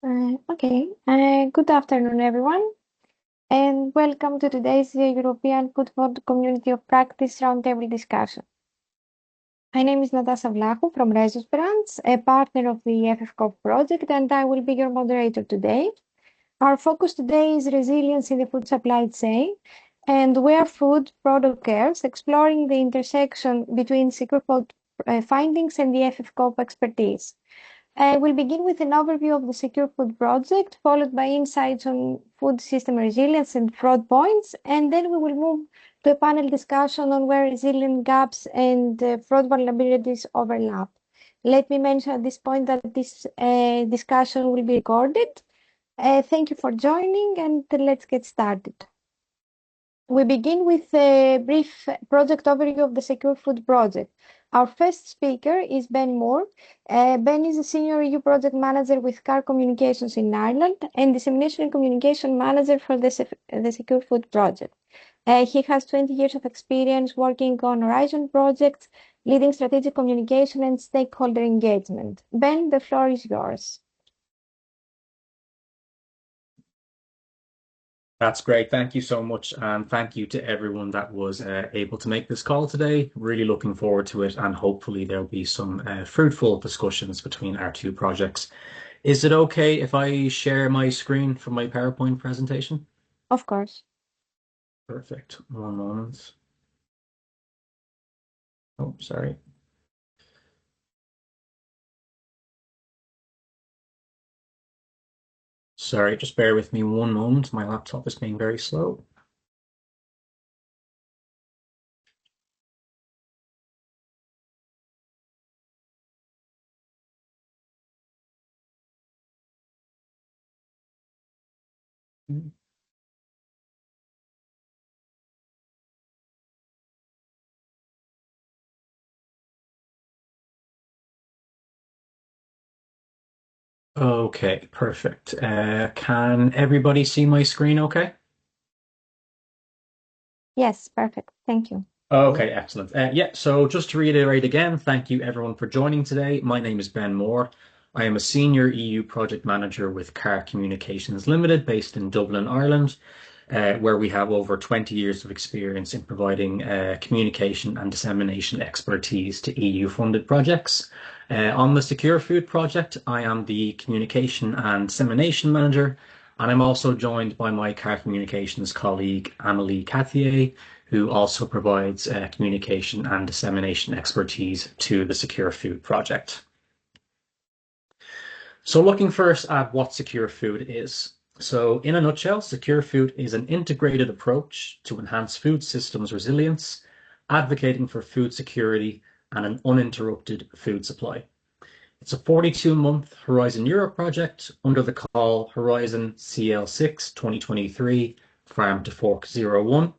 Good afternoon, everyone, and welcome to today's European Food Community of Practice Roundtable discussion. My name is Natasha Vlahu from Resus Brands, a partner of the EFF-CoP project, and I will be your moderator today. Our focus today is resilience in the food supply chain and where food product cares, exploring the intersection between SecureFood findings and the EFF-CoP expertise. We'll begin with an overview of the SecureFood project, followed by insights on food system resilience and fraud points, and then we will move to a panel discussion on where resilient gaps and fraud vulnerabilities overlap. Let me mention at this point that this discussion will be recorded. Thank you for joining, and let's get started. We begin with a brief project overview of the SecureFood project. Our first speaker is Ben Moore. Ben is a senior EU project manager with CAR Communications in Ireland and dissemination and communication manager for the SecureFood project. He has 20 years of experience working on Horizon projects, leading strategic communication and stakeholder engagement. Ben, the floor is yours. That's great. Thank you so much. And thank you to everyone that was able to make this call today. Really looking forward to it. And hopefully there'll be some fruitful discussions between our two projects. Is it okay if I share my screen for my PowerPoint presentation? Of course. Perfect. One moment. Oh, sorry. Sorry, just bear with me one moment. My laptop is being very slow. Okay, perfect. Can everybody see my screen okay? Yes, perfect. Thank you. Okay, excellent. So just to reiterate again, thank you everyone for joining today. My name is Ben Moore. I am a senior EU project manager with CAR Communications Limited, based in Dublin, Ireland, where we have over 20 years of experience in providing communication and dissemination expertise to EU-funded projects. On the SecureFood project, I am the communication and dissemination manager, and I'm also joined by my CAR Communications colleague, Annalie Cathier, who also provides communication and dissemination expertise to the SecureFood project. So looking first at what SecureFood is. So in a nutshell, SecureFood is an integrated approach to enhance food systems resilience, advocating for food security and an uninterrupted food supply. It's a 42-month Horizon Europe project under the call Horizon CL6 2023 Farm to Fork 01.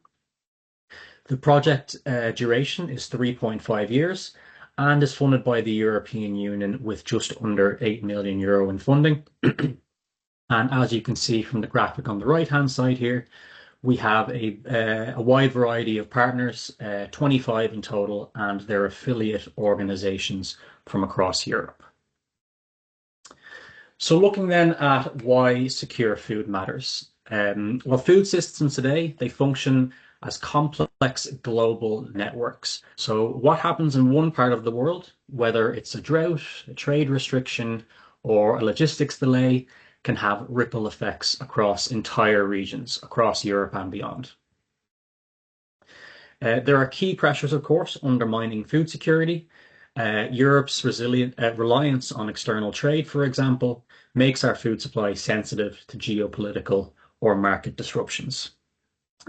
The project duration is 3.5 years and is funded by the European Union with just under €8 million in funding. And as you can see from the graphic on the right-hand side here, we have a wide variety of partners, 25 in total, and their affiliate organizations from across Europe. So looking then at why secure food matters. Well, food systems today, they function as complex global networks. So what happens in one part of the world, whether it's a drought, a trade restriction, or a logistics delay, can have ripple effects across entire regions, across Europe and beyond. There are key pressures, of course, undermining food security. Europe's reliance on external trade, for example, makes our food supply sensitive to geopolitical or market disruptions.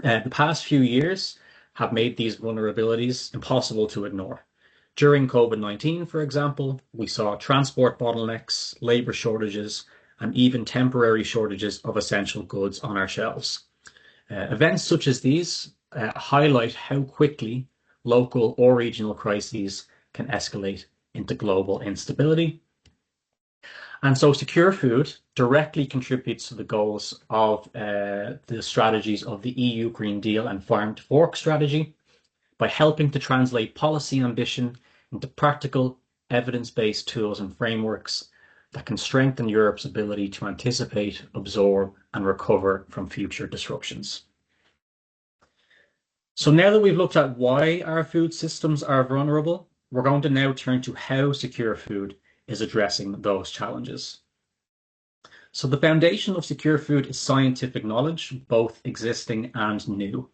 The past few years have made these vulnerabilities impossible to ignore. During COVID-19, for example, we saw transport bottlenecks, labor shortages, and even temporary shortages of essential goods on our shelves. Events such as these highlight how quickly local or regional crises can escalate into global instability. And so secure food directly contributes to the goals of the strategies of the EU Green Deal and Farm to Fork strategy by helping to translate policy ambition into practical evidence-based tools and frameworks that can strengthen Europe's ability to anticipate, absorb, and recover from future disruptions. So now that we've looked at why our food systems are vulnerable, we're going to now turn to how SecureFood is addressing those challenges. So the foundation of SecureFood is scientific knowledge, both existing and new.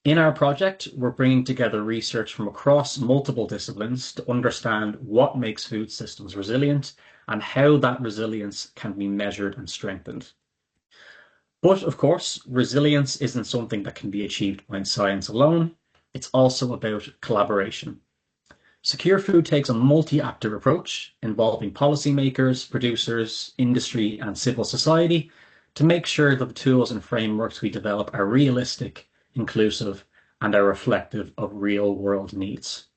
In our project, we're bringing together research from across multiple disciplines to understand what makes food systems resilient and how that resilience can be measured and strengthened. But of course, resilience isn't something that can be achieved by science alone. It's also about collaboration. SecureFood takes a multi-actor approach involving policymakers, producers, industry, and civil society to make sure that the tools and frameworks we develop are realistic, inclusive, and are reflective of real-world needs.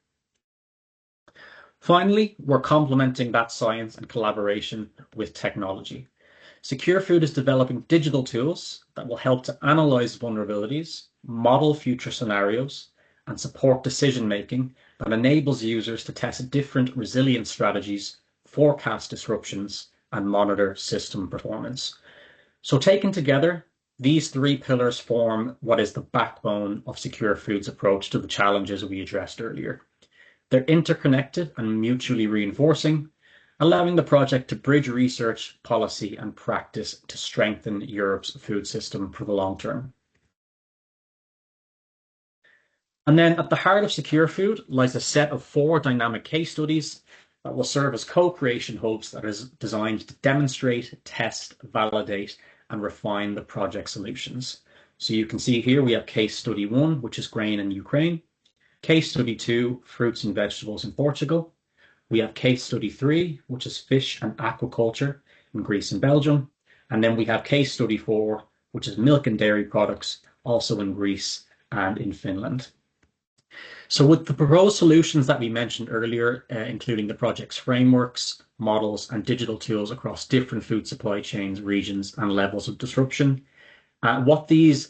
Finally, we're complementing that science and collaboration with technology. SecureFood is developing digital tools that will help to analyze vulnerabilities, model future scenarios, and support decision-making that enables users to test different resilience strategies, forecast disruptions, and monitor system performance. So taken together, these three pillars form what is the backbone of SecureFood's approach to the challenges we addressed earlier. They're interconnected and mutually reinforcing, allowing the project to bridge research, policy, and practice to strengthen Europe's food system for the long term. And then at the heart of SecureFood lies a set of 4 dynamic case studies that will serve as co-creation hubs that is designed to demonstrate, test, validate, and refine the project solutions. So you can see here we have case study 1, which is grain in Ukraine. Case study 2, fruits and vegetables in Portugal. We have case study 3, which is fish and aquaculture in Greece and Belgium. And then we have case study 4, which is milk and dairy products, also in Greece and in Finland. So with the proposed solutions that we mentioned earlier, including the project's frameworks, models, and digital tools across different food supply chains, regions, and levels of disruption, what these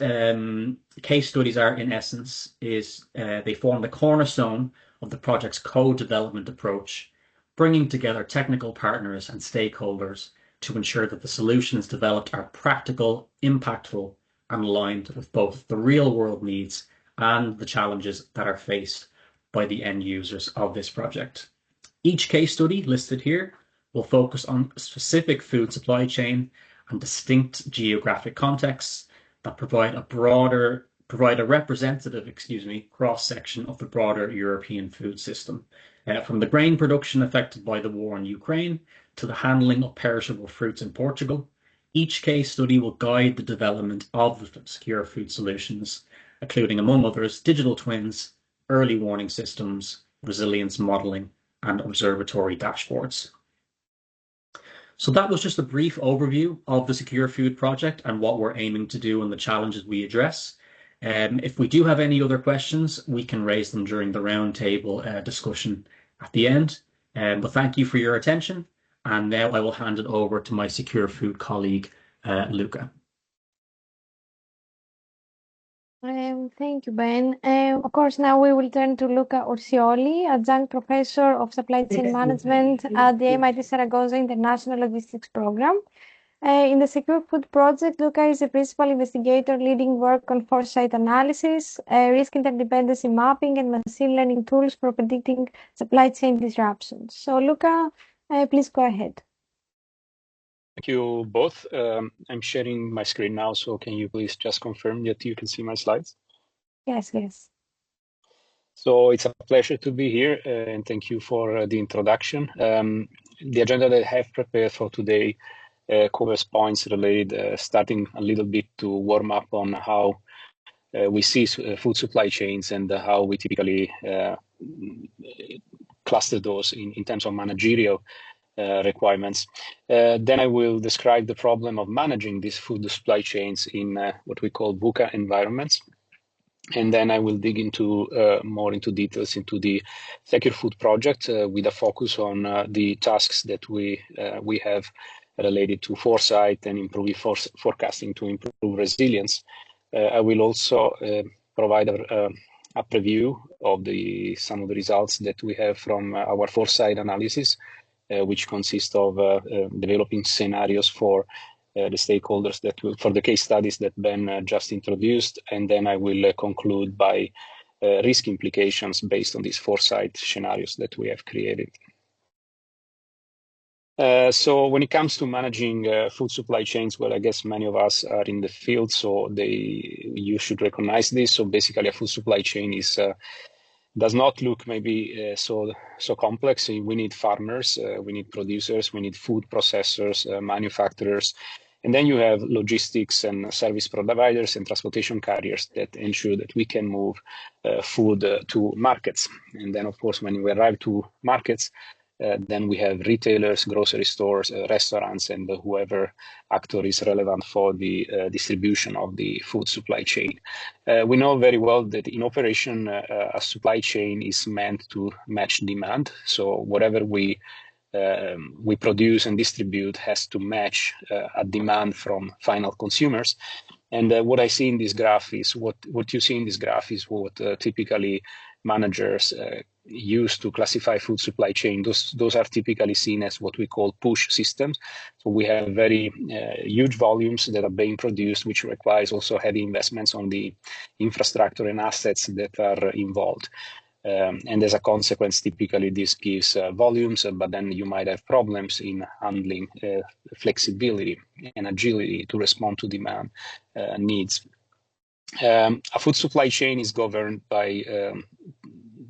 case studies are in essence is they form the cornerstone of the project's co-development approach, bringing together technical partners and stakeholders to ensure that the solutions developed are practical, impactful, and aligned with both the real-world needs and the challenges that are faced by the end users of this project. Each case study listed here will focus on a specific food supply chain and distinct geographic contexts that provide a representative, cross-section of the broader European food system, from the grain production affected by the war in Ukraine to the handling of perishable fruits in Portugal. Each case study will guide the development of the SecureFood solutions, including, among others, digital twins, early warning systems, resilience modeling, and observatory dashboards. So that was just a brief overview of the SecureFood project and what we're aiming to do and the challenges we address. If we do have any other questions, we can raise them during the roundtable discussion at the end. But thank you for your attention. And now I will hand it over to my SecureFood colleague, Luca. Thank you, Ben. Of course, now we will turn to Luca Orsioli, Adjunct Professor of Supply Chain Management at the MIT Zaragoza International Logistics Program. In the SecureFood project, Luca is the principal investigator leading work on foresight analysis, risk interdependency mapping, and machine learning tools for predicting supply chain disruptions. So, Luca, please go ahead. Thank you both. I'm sharing my screen now, so can you please just confirm that you can see my slides? Yes. So it's a pleasure to be here, and thank you for the introduction. The agenda that I have prepared for today covers points related, starting a little bit to warm up on how we see food supply chains and how we typically cluster those in terms of managerial requirements. Then I will describe the problem of managing these food supply chains in what we call VUCA environments. And then I will dig into more into details into the SecureFood project with a focus on the tasks that we have related to foresight and improving forecasting to improve resilience. I will also provide a preview of some of the results that we have from our foresight analysis which consists of developing scenarios for the stakeholders for the case studies that Ben just introduced, and then I will conclude by risk implications based on these foresight scenarios that we have created. So when it comes to managing food supply chains, well, I guess many of us are in the field, so you should recognize this. So basically, a food supply chain does not look maybe so complex. We need farmers, we need producers, we need food processors, manufacturers, and then you have logistics and service providers and transportation carriers that ensure that we can move food to markets. And then, of course, when we arrive to markets, then we have retailers, grocery stores, restaurants, and whoever actor is relevant for the distribution of the food supply chain. We know very well that in operation, a supply chain is meant to match demand. So whatever we produce and distribute has to match a demand from final consumers. And what I see in this graph is what you see in this graph is what typically managers use to classify food supply chain. Those are typically seen as what we call push systems. So we have very huge volumes that are being produced, which requires also heavy investments on the infrastructure and assets that are involved. And as a consequence, typically this gives volumes, but then you might have problems in handling flexibility and agility to respond to demand needs. A food supply chain is governed by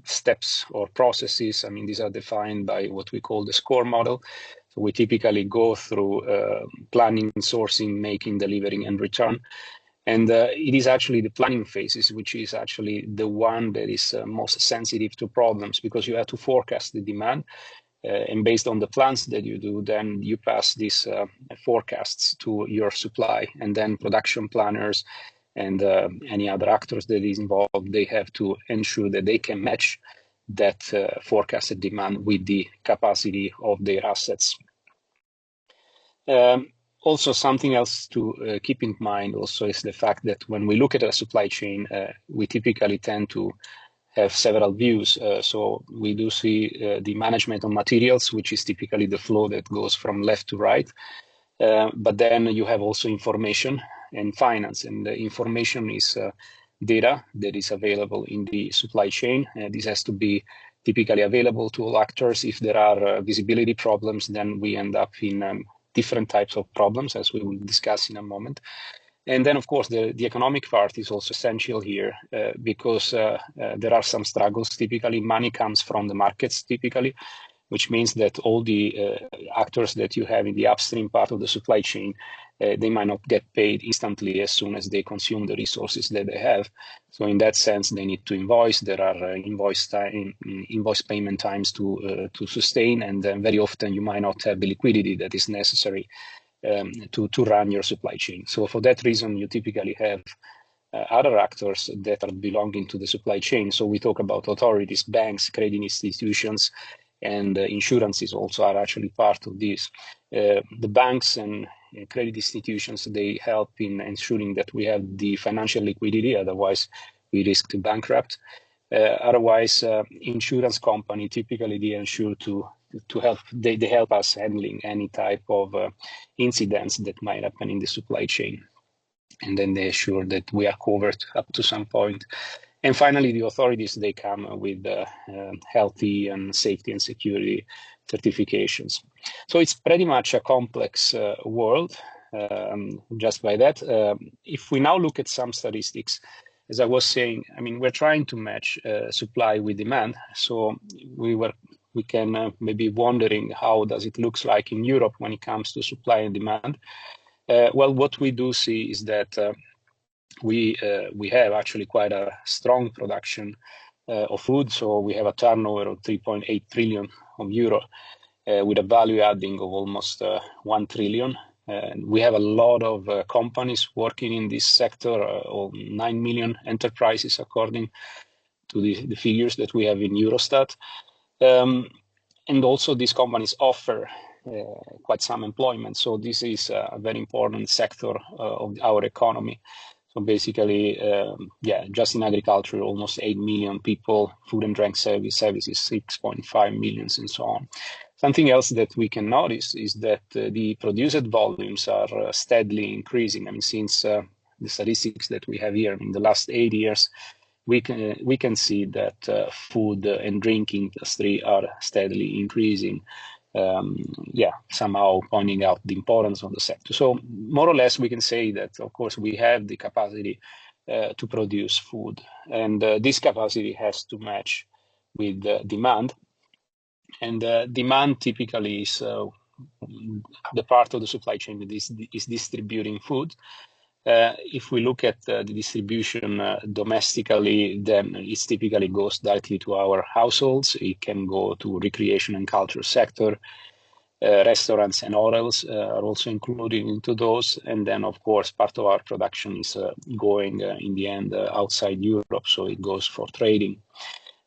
steps or processes. I mean, these are defined by what we call the SCORE model. So we typically go through planning, sourcing, making, delivering, and return. And it is actually the planning phases, which is actually the one that is most sensitive to problems, because you have to forecast the demand. And based on the plans that you do, then you pass these forecasts to your supply, and then production planners and any other actors that is involved, they have to ensure that they can match that forecasted demand with the capacity of their assets. Also, something else to keep in mind also is the fact that when we look at a supply chain, we typically tend to have several views. So we do see the management of materials, which is typically the flow that goes from left to right. But then you have also information and finance, and the information is data that is available in the supply chain. This has to be typically available to all actors. If there are visibility problems, then we end up in different types of problems, as we will discuss in a moment. And then, of course, the economic part is also essential here because there are some struggles. Typically, money comes from the markets, typically, which means that all the actors that you have in the upstream part of the supply chain, they might not get paid instantly as soon as they consume the resources that they have. So in that sense, they need to invoice. There are invoice payment times to sustain, and then very often you might not have the liquidity that is necessary to run your supply chain. So for that reason, you typically have other actors that are belonging to the supply chain. So we talk about authorities, banks, credit institutions, and insurances also are actually part of this. The banks and credit institutions, they help in ensuring that we have the financial liquidity, otherwise we risk to bankrupt. Otherwise, insurance company typically they ensure to help. They help us handling any type of incidents that might happen in the supply chain, and then they assure that we are covered up to some point. And finally, the authorities, they come with healthy and safety and security certifications. So it's pretty much a complex world just by that. If we now look at some statistics, as I was saying, I mean, we're trying to match supply with demand. So we can maybe wondering how does it looks like in Europe when it comes to supply and demand. Well, what we do see is that we have actually quite a strong production of food. So we have a turnover of 3.8 trillion of euro with a value adding of almost 1 trillion. We have a lot of companies working in this sector, 9 million enterprises according to the figures that we have in Eurostat. And also these companies offer quite some employment. So this is a very important sector of our economy. So basically, just in agriculture, almost 8 million people, food and drink services, 6.5 million, and so on. Something else that we can notice is that the produced volumes are steadily increasing. I mean, since the statistics that we have here in the last 8 years, we can see that food and drink industry are steadily increasing. Somehow pointing out the importance of the sector. So more or less, we can say that, of course, we have the capacity to produce food, and this capacity has to match with demand. And demand typically is the part of the supply chain that is distributing food. If we look at the distribution domestically, then it typically goes directly to our households. It can go to recreation and culture sector. Restaurants and hotels are also included into those. And then, of course, part of our production is going in the end outside Europe, so it goes for trading.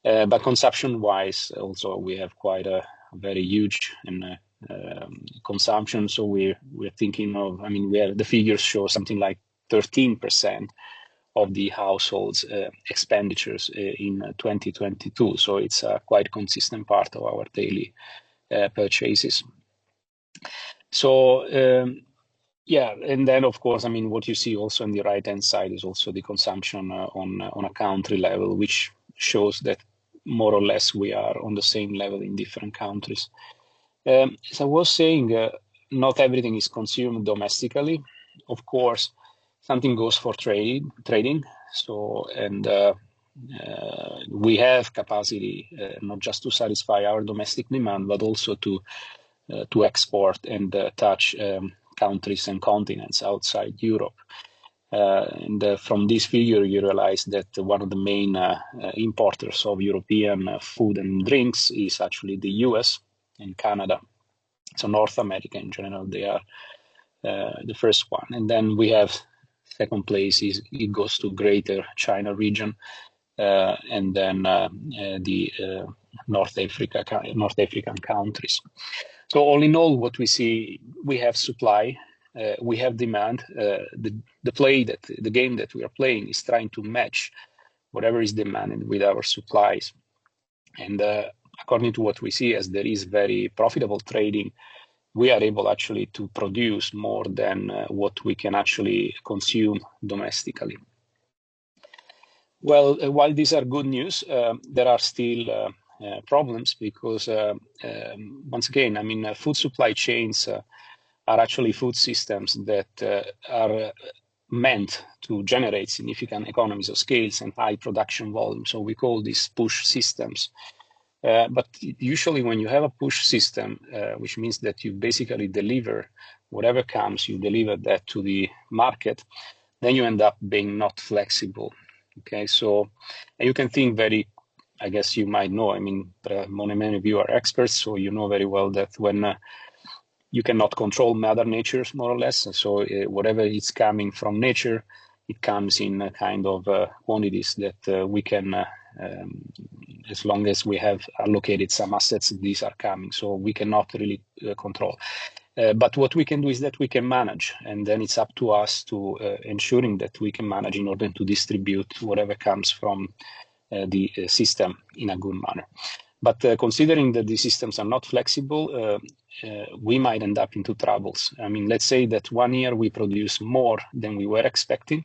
But consumption-wise, also we have quite a very huge consumption. So we're thinking of, I mean, the figures show something like 13% of the households' expenditures in 2022. So it's a quite consistent part of our daily purchases. So and then of course, I mean, what you see also on the right-hand side is also the consumption on a country level, which shows that more or less we are on the same level in different countries. As I was saying, not everything is consumed domestically. Of course, something goes for trading. So, and we have capacity not just to satisfy our domestic demand, but also to export and touch countries and continents outside Europe. And from this figure, you realize that one of the main importers of European food and drinks is actually the US and Canada. So North America in general, they are the first one. And then we have second place, it goes to Greater China region, and then the North African countries. So all in all, what we see, we have supply, we have demand. The game that we are playing is trying to match whatever is demanded with our supplies. And according to what we see, as there is very profitable trading, we are able actually to produce more than what we can actually consume domestically. Well, while these are good news, there are still problems because, once again, I mean, food supply chains are actually food systems that are meant to generate significant economies of scales and high production volume. So we call these push systems. But usually when you have a push system, which means that you basically deliver whatever comes, you deliver that to the market, then you end up being not flexible. Okay, so you can think I guess you might know, I mean, many of you are experts, so you know very well that when you cannot control Mother Nature, more or less, so whatever is coming from nature, it comes in kind of quantities that we can, as long as we have allocated some assets, these are coming, so we cannot really control. But what we can do is that we can manage, and then it's up to us to ensuring that we can manage in order to distribute whatever comes from the system in a good manner. But considering that the systems are not flexible, we might end up into troubles. I mean, let's say that 1 year we produce more than we were expecting.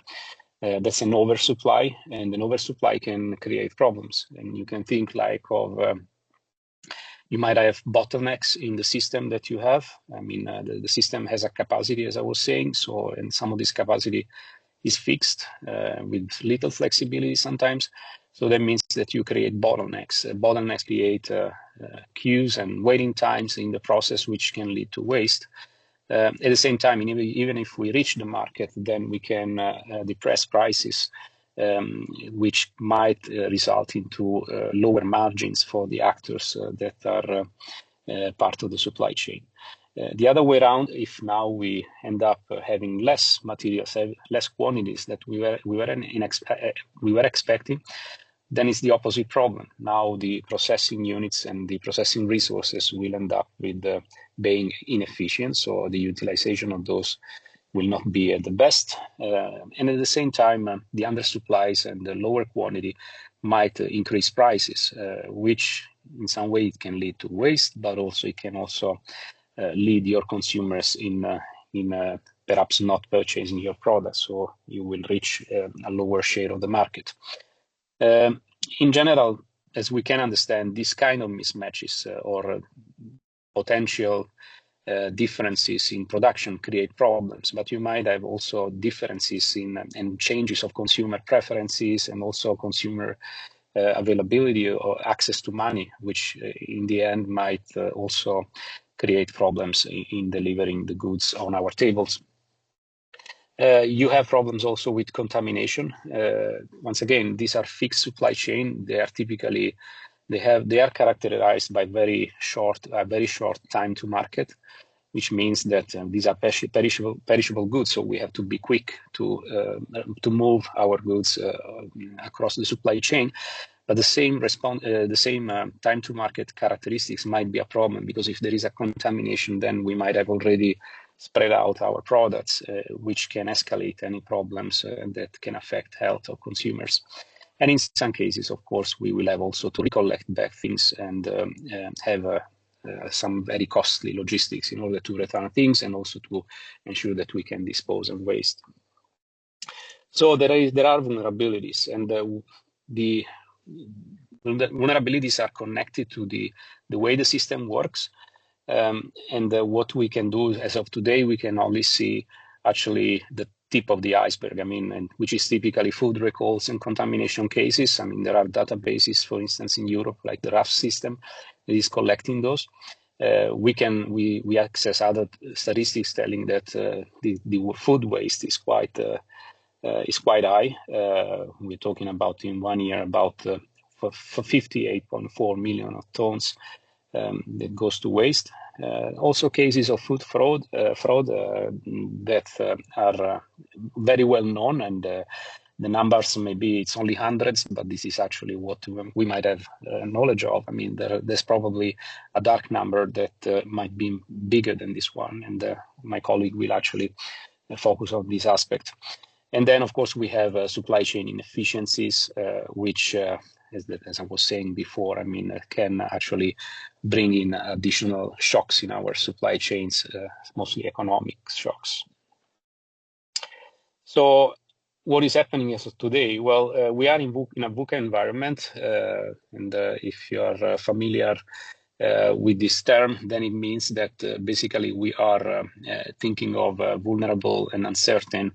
That's an oversupply, and an oversupply can create problems. And you can think like of you might have bottlenecks in the system that you have. I mean, the system has a capacity, as I was saying, so, and some of this capacity is fixed with little flexibility sometimes. So that means that you create bottlenecks. Bottlenecks create queues and waiting times in the process, which can lead to waste. At the same time, even if we reach the market, then we can depress prices, which might result into lower margins for the actors that are part of the supply chain. The other way around, if now we end up having less materials, less quantities that we were expecting, then it's the opposite problem. Now the processing units and the processing resources will end up with being inefficient, so the utilization of those will not be at the best. And at the same time, the undersupplies and the lower quantity might increase prices, which in some way it can lead to waste, but also it can also lead your consumers in perhaps not purchasing your product, so you will reach a lower share of the market. In general, as we can understand, this kind of mismatches or potential differences in production create problems, but you might have also differences in and changes of consumer preferences and also consumer availability or access to money, which in the end might also create problems in delivering the goods on our tables. You have problems also with contamination. Once again, these are fixed supply chain. They are typically they are characterized by very short time to market, which means that these are perishable goods. So we have to be quick to move our goods across the supply chain. But the same time to market characteristics might be a problem, because if there is a contamination, then we might have already spread out our products, which can escalate any problems that can affect health of consumers. And in some cases, of course, we will have also to recollect back things and have some very costly logistics in order to return things and also to ensure that we can dispose of waste. So there are vulnerabilities, and the vulnerabilities are connected to the way the system works. And what we can do as of today, we can only see actually the tip of the iceberg, I mean, and which is typically food recalls and contamination cases. I mean, there are databases, for instance, in Europe, like the RAF system, that is collecting those. We access other statistics telling that the food waste is quite high. We're talking about in 1 year about for 58.4 million of tons that goes to waste. Also cases of food fraud that are very well known, and the numbers, maybe it's only hundreds, but this is actually what we might have knowledge of. I mean, there's probably a dark number that might be bigger than this one, and my colleague will actually focus on this aspect. And then, of course, we have supply chain inefficiencies, which, as I was saying before, I mean, can actually bring in additional shocks in our supply chains, mostly economic shocks. So what is happening as of today? Well, we are in a VUCA environment, and if you are familiar with this term, then it means that basically we are thinking of vulnerable and uncertain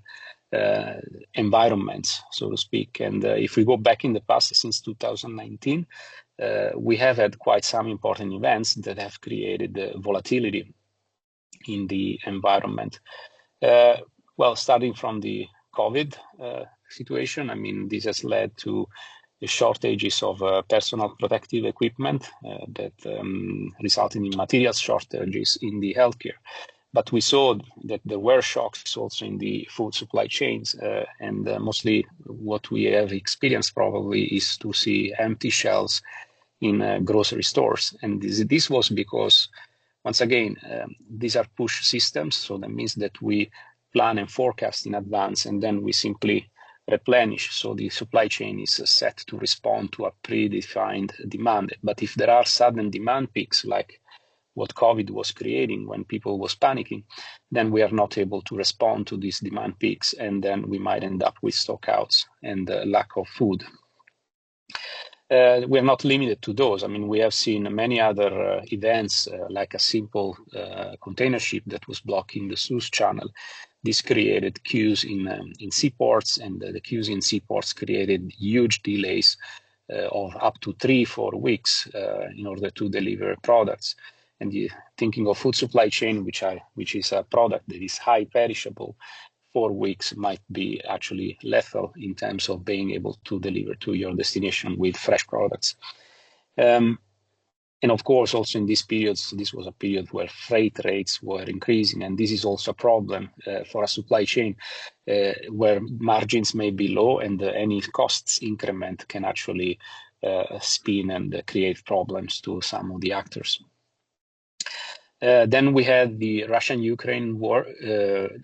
environments, so to speak. And if we go back in the past, since 2019, we have had quite some important events that have created volatility in the environment. Well, starting from the COVID situation, I mean, this has led to the shortages of personal protective equipment that resulted in material shortages in the healthcare. But we saw that there were shocks also in the food supply chains, and mostly what we have experienced probably is to see empty shelves in grocery stores. And this was because, once again, these are push systems, so that means that we plan and forecast in advance, and then we simply replenish. So the supply chain is set to respond to a predefined demand. But if there are sudden demand peaks, like what COVID was creating when people was panicking, then we are not able to respond to these demand peaks, and then we might end up with stockouts and lack of food. We are not limited to those. I mean, we have seen many other events, like a simple container ship that was blocking the Suez Channel. This created queues in seaports, and the queues in seaports created huge delays of up to 3-4 weeks in order to deliver products. And thinking of food supply chain, which is a product that is high perishable, 4 weeks might be actually lethal in terms of being able to deliver to your destination with fresh products. And of course, also in these periods, this was a period where freight rates were increasing, and this is also a problem for a supply chain where margins may be low, and any costs increment can actually spin and create problems to some of the actors. Then we had the Russian-Ukraine war,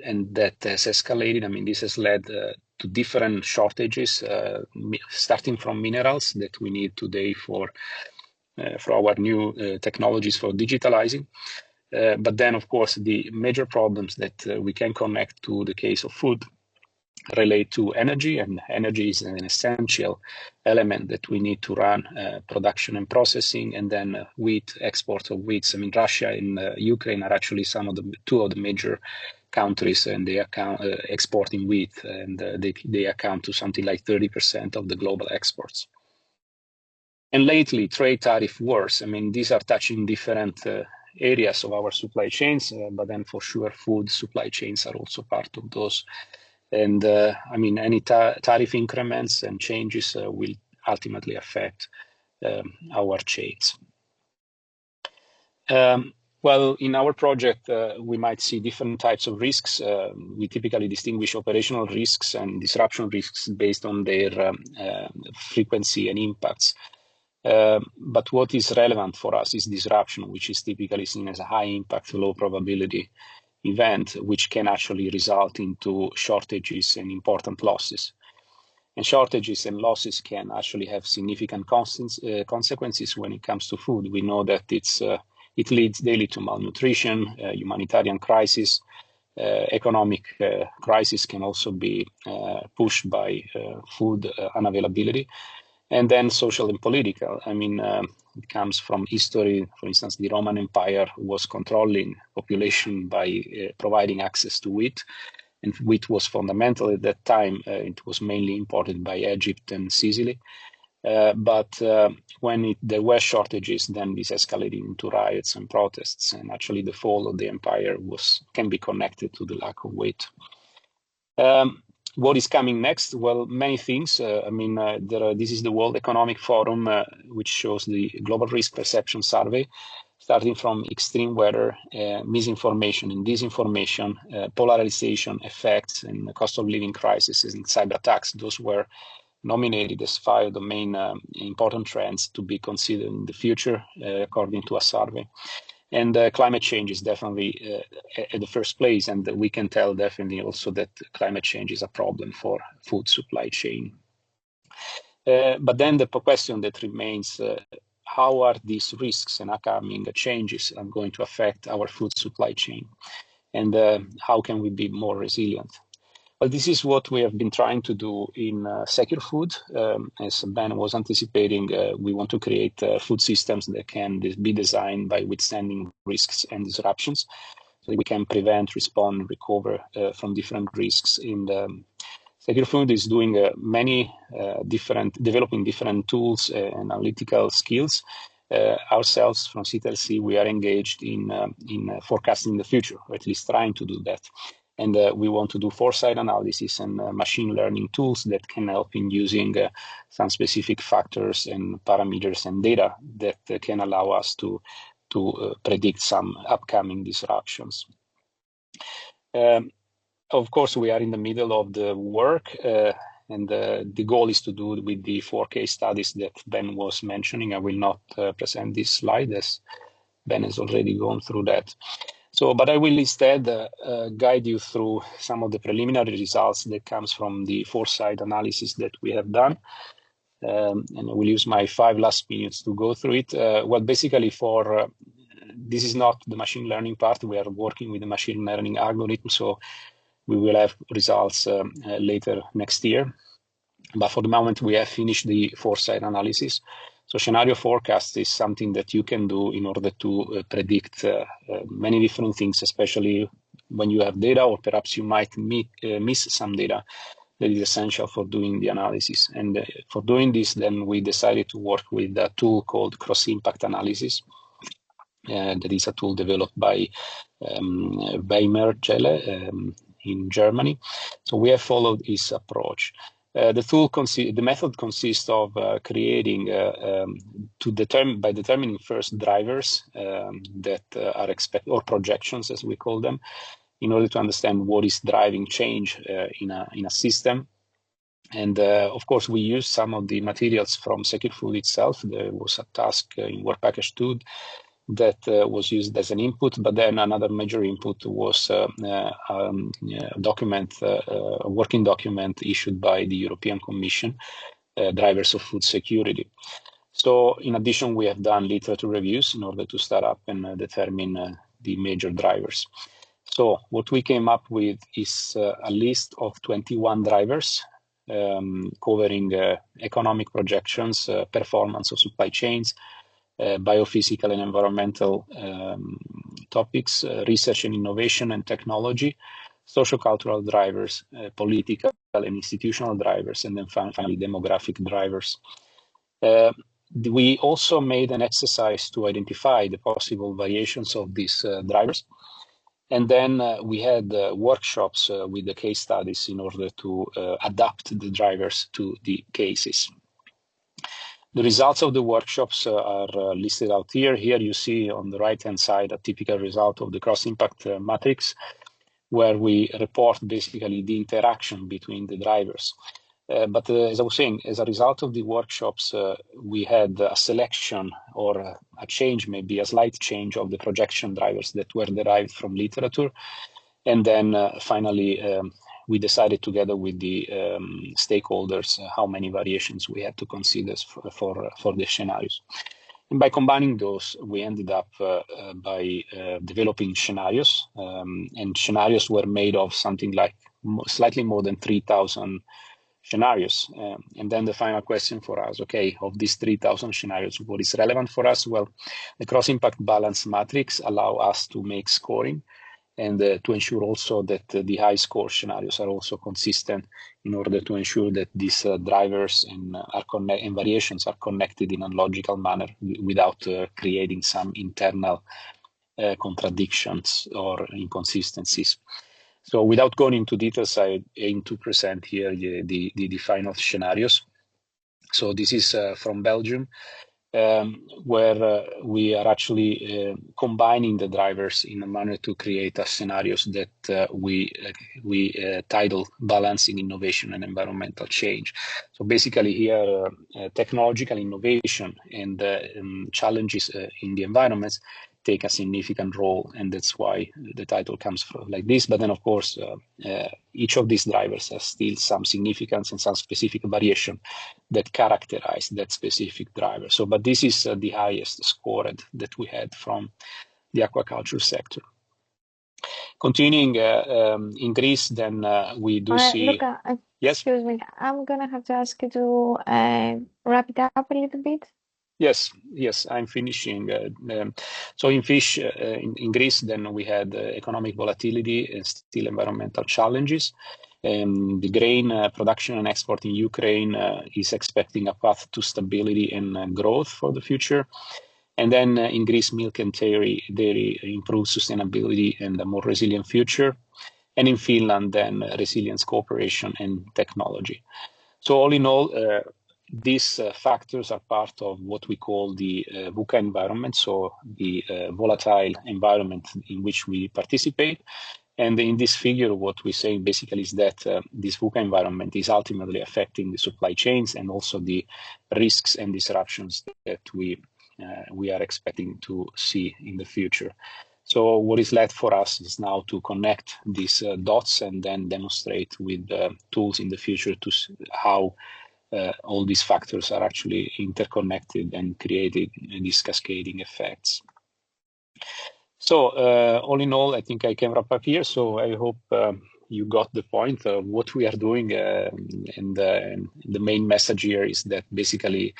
and that has escalated. I mean, this has led to different shortages, starting from minerals that we need today for our new technologies for digitalizing. But then, of course, the major problems that we can connect to the case of food relate to energy, and energy is an essential element that we need to run production and processing, and then wheat, export of wheat. I mean, Russia and Ukraine are actually two of the major countries, and they account exporting wheat, and they account to something like 30% of the global exports. And lately, trade tariff wars. I mean, these are touching different areas of our supply chains, but then for sure, food supply chains are also part of those. And I mean, any tariff increments and changes will ultimately affect our chains. Well, in our project, we might see different types of risks. We typically distinguish operational risks and disruption risks based on their frequency and impacts. But what is relevant for us is disruption, which is typically seen as a high impact, low probability event, which can actually result into shortages and important losses. And shortages and losses can actually have significant consequences when it comes to food. We know that it leads daily to malnutrition, humanitarian crisis, economic crisis can also be pushed by food unavailability. And then social and political. I mean, it comes from history. For instance, the Roman Empire was controlling population by providing access to wheat. And wheat was fundamental at that time. It was mainly imported by Egypt and Sicily. But when there were shortages, then this escalated into riots and protests. And actually, the fall of the empire can be connected to the lack of wheat. What is coming next? Well, many things. I mean, this is the World Economic Forum, which shows the Global Risk Perception Survey, starting from extreme weather, misinformation and disinformation, polarization effects, and cost of living crises and cyber attacks. Those were nominated as 5 of the main important trends to be considered in the future, according to a survey. And climate change is definitely at the first place, and we can tell definitely also that climate change is a problem for food supply chain. But then the question that remains, how are these risks and upcoming changes are going to affect our food supply chain? And how can we be more resilient? Well, this is what we have been trying to do in SecureFood. As Ben was anticipating, we want to create food systems that can be designed by withstanding risks and disruptions, so that we can prevent, respond, recover from different risks. In the SecureFood is doing developing different tools and analytical skills. Ourselves from CTLC, we are engaged in forecasting the future, or at least trying to do that. And we want to do foresight analysis and machine learning tools that can help in using some specific factors and parameters and data that can allow us to predict some upcoming disruptions. Of course, we are in the middle of the work, and the goal is to do it with the 4 case studies that Ben was mentioning. I will not present this slide, as Ben has already gone through that. But I will instead guide you through some of the preliminary results that comes from the foresight analysis that we have done. And I will use my 5 last minutes to go through it. Well, basically this is not the machine learning part. We are working with the machine learning algorithm, so we will have results later next year. But for the moment, we have finished the foresight analysis. So scenario forecast is something that you can do in order to predict many different things, especially when you have data, or perhaps you might miss some data that is essential for doing the analysis. And for doing this, then we decided to work with a tool called cross-impact analysis. That is a tool developed by Weimer Gelle in Germany. So we have followed this approach. The method consists of creating by determining first drivers that are expected, or projections as we call them, in order to understand what is driving change in a system. And of course, we use some of the materials from SecureFood itself. There was a task in Work Package 2 that was used as an input, but then another major input was a working document issued by the European Commission, Drivers of Food Security. So in addition, we have done literature reviews in order to start up and determine the major drivers. So what we came up with is a list of 21 drivers covering economic projections, performance of supply chains, biophysical and environmental topics, research and innovation and technology, social-cultural drivers, political and institutional drivers, and then finally demographic drivers. We also made an exercise to identify the possible variations of these drivers. And then we had workshops with the case studies in order to adapt the drivers to the cases. The results of the workshops are listed out here. Here you see on the right-hand side a typical result of the cross-impact matrix, where we report basically the interaction between the drivers. But as I was saying, as a result of the workshops, we had a selection or a change, maybe a slight change of the projection drivers that were derived from literature. And then finally, we decided together with the stakeholders how many variations we had to consider for the scenarios. And by combining those, we ended up by developing scenarios. And scenarios were made of something like slightly more than 3,000 scenarios. And then the final question for us, okay, of these 3,000 scenarios, what is relevant for us? Well, the cross-impact balance matrix allow us to make scoring and to ensure also that the high score scenarios are also consistent in order to ensure that these drivers and variations are connected in a logical manner without creating some internal contradictions or inconsistencies. So without going into details, I aim to present here the final scenarios. So this is from Belgium, where we are actually combining the drivers in a manner to create scenarios that we title Balancing Innovation and Environmental Change. So basically here, technological innovation and challenges in the environments take a significant role, and that's why the title comes from like this. But then, of course, each of these drivers has still some significance and some specific variation that characterize that specific driver. So, but this is the highest scored that we had from the aquaculture sector. Continuing in Greece, then we do see. Luca, Yes. Excuse me, I'm gonna have to ask you to wrap it up a little bit. Yes, I'm finishing. So in fish, in Greece, then we had economic volatility and still environmental challenges. The grain production and export in Ukraine is expecting a path to stability and growth for the future. And then in Greece, milk and dairy improve sustainability and a more resilient future. And in Finland, then resilience, cooperation, and technology. So all in all, these factors are part of what we call the VUCA environment, so the volatile environment in which we participate. And in this figure, what we say basically is that this VUCA environment is ultimately affecting the supply chains and also the risks and disruptions that we are expecting to see in the future. So what is left for us is now to connect these dots and then demonstrate with tools in the future to how all these factors are actually interconnected and creating these cascading effects. So all in all, I think I can wrap up here. So I hope you got the point of what we are doing. And the main message here is that basically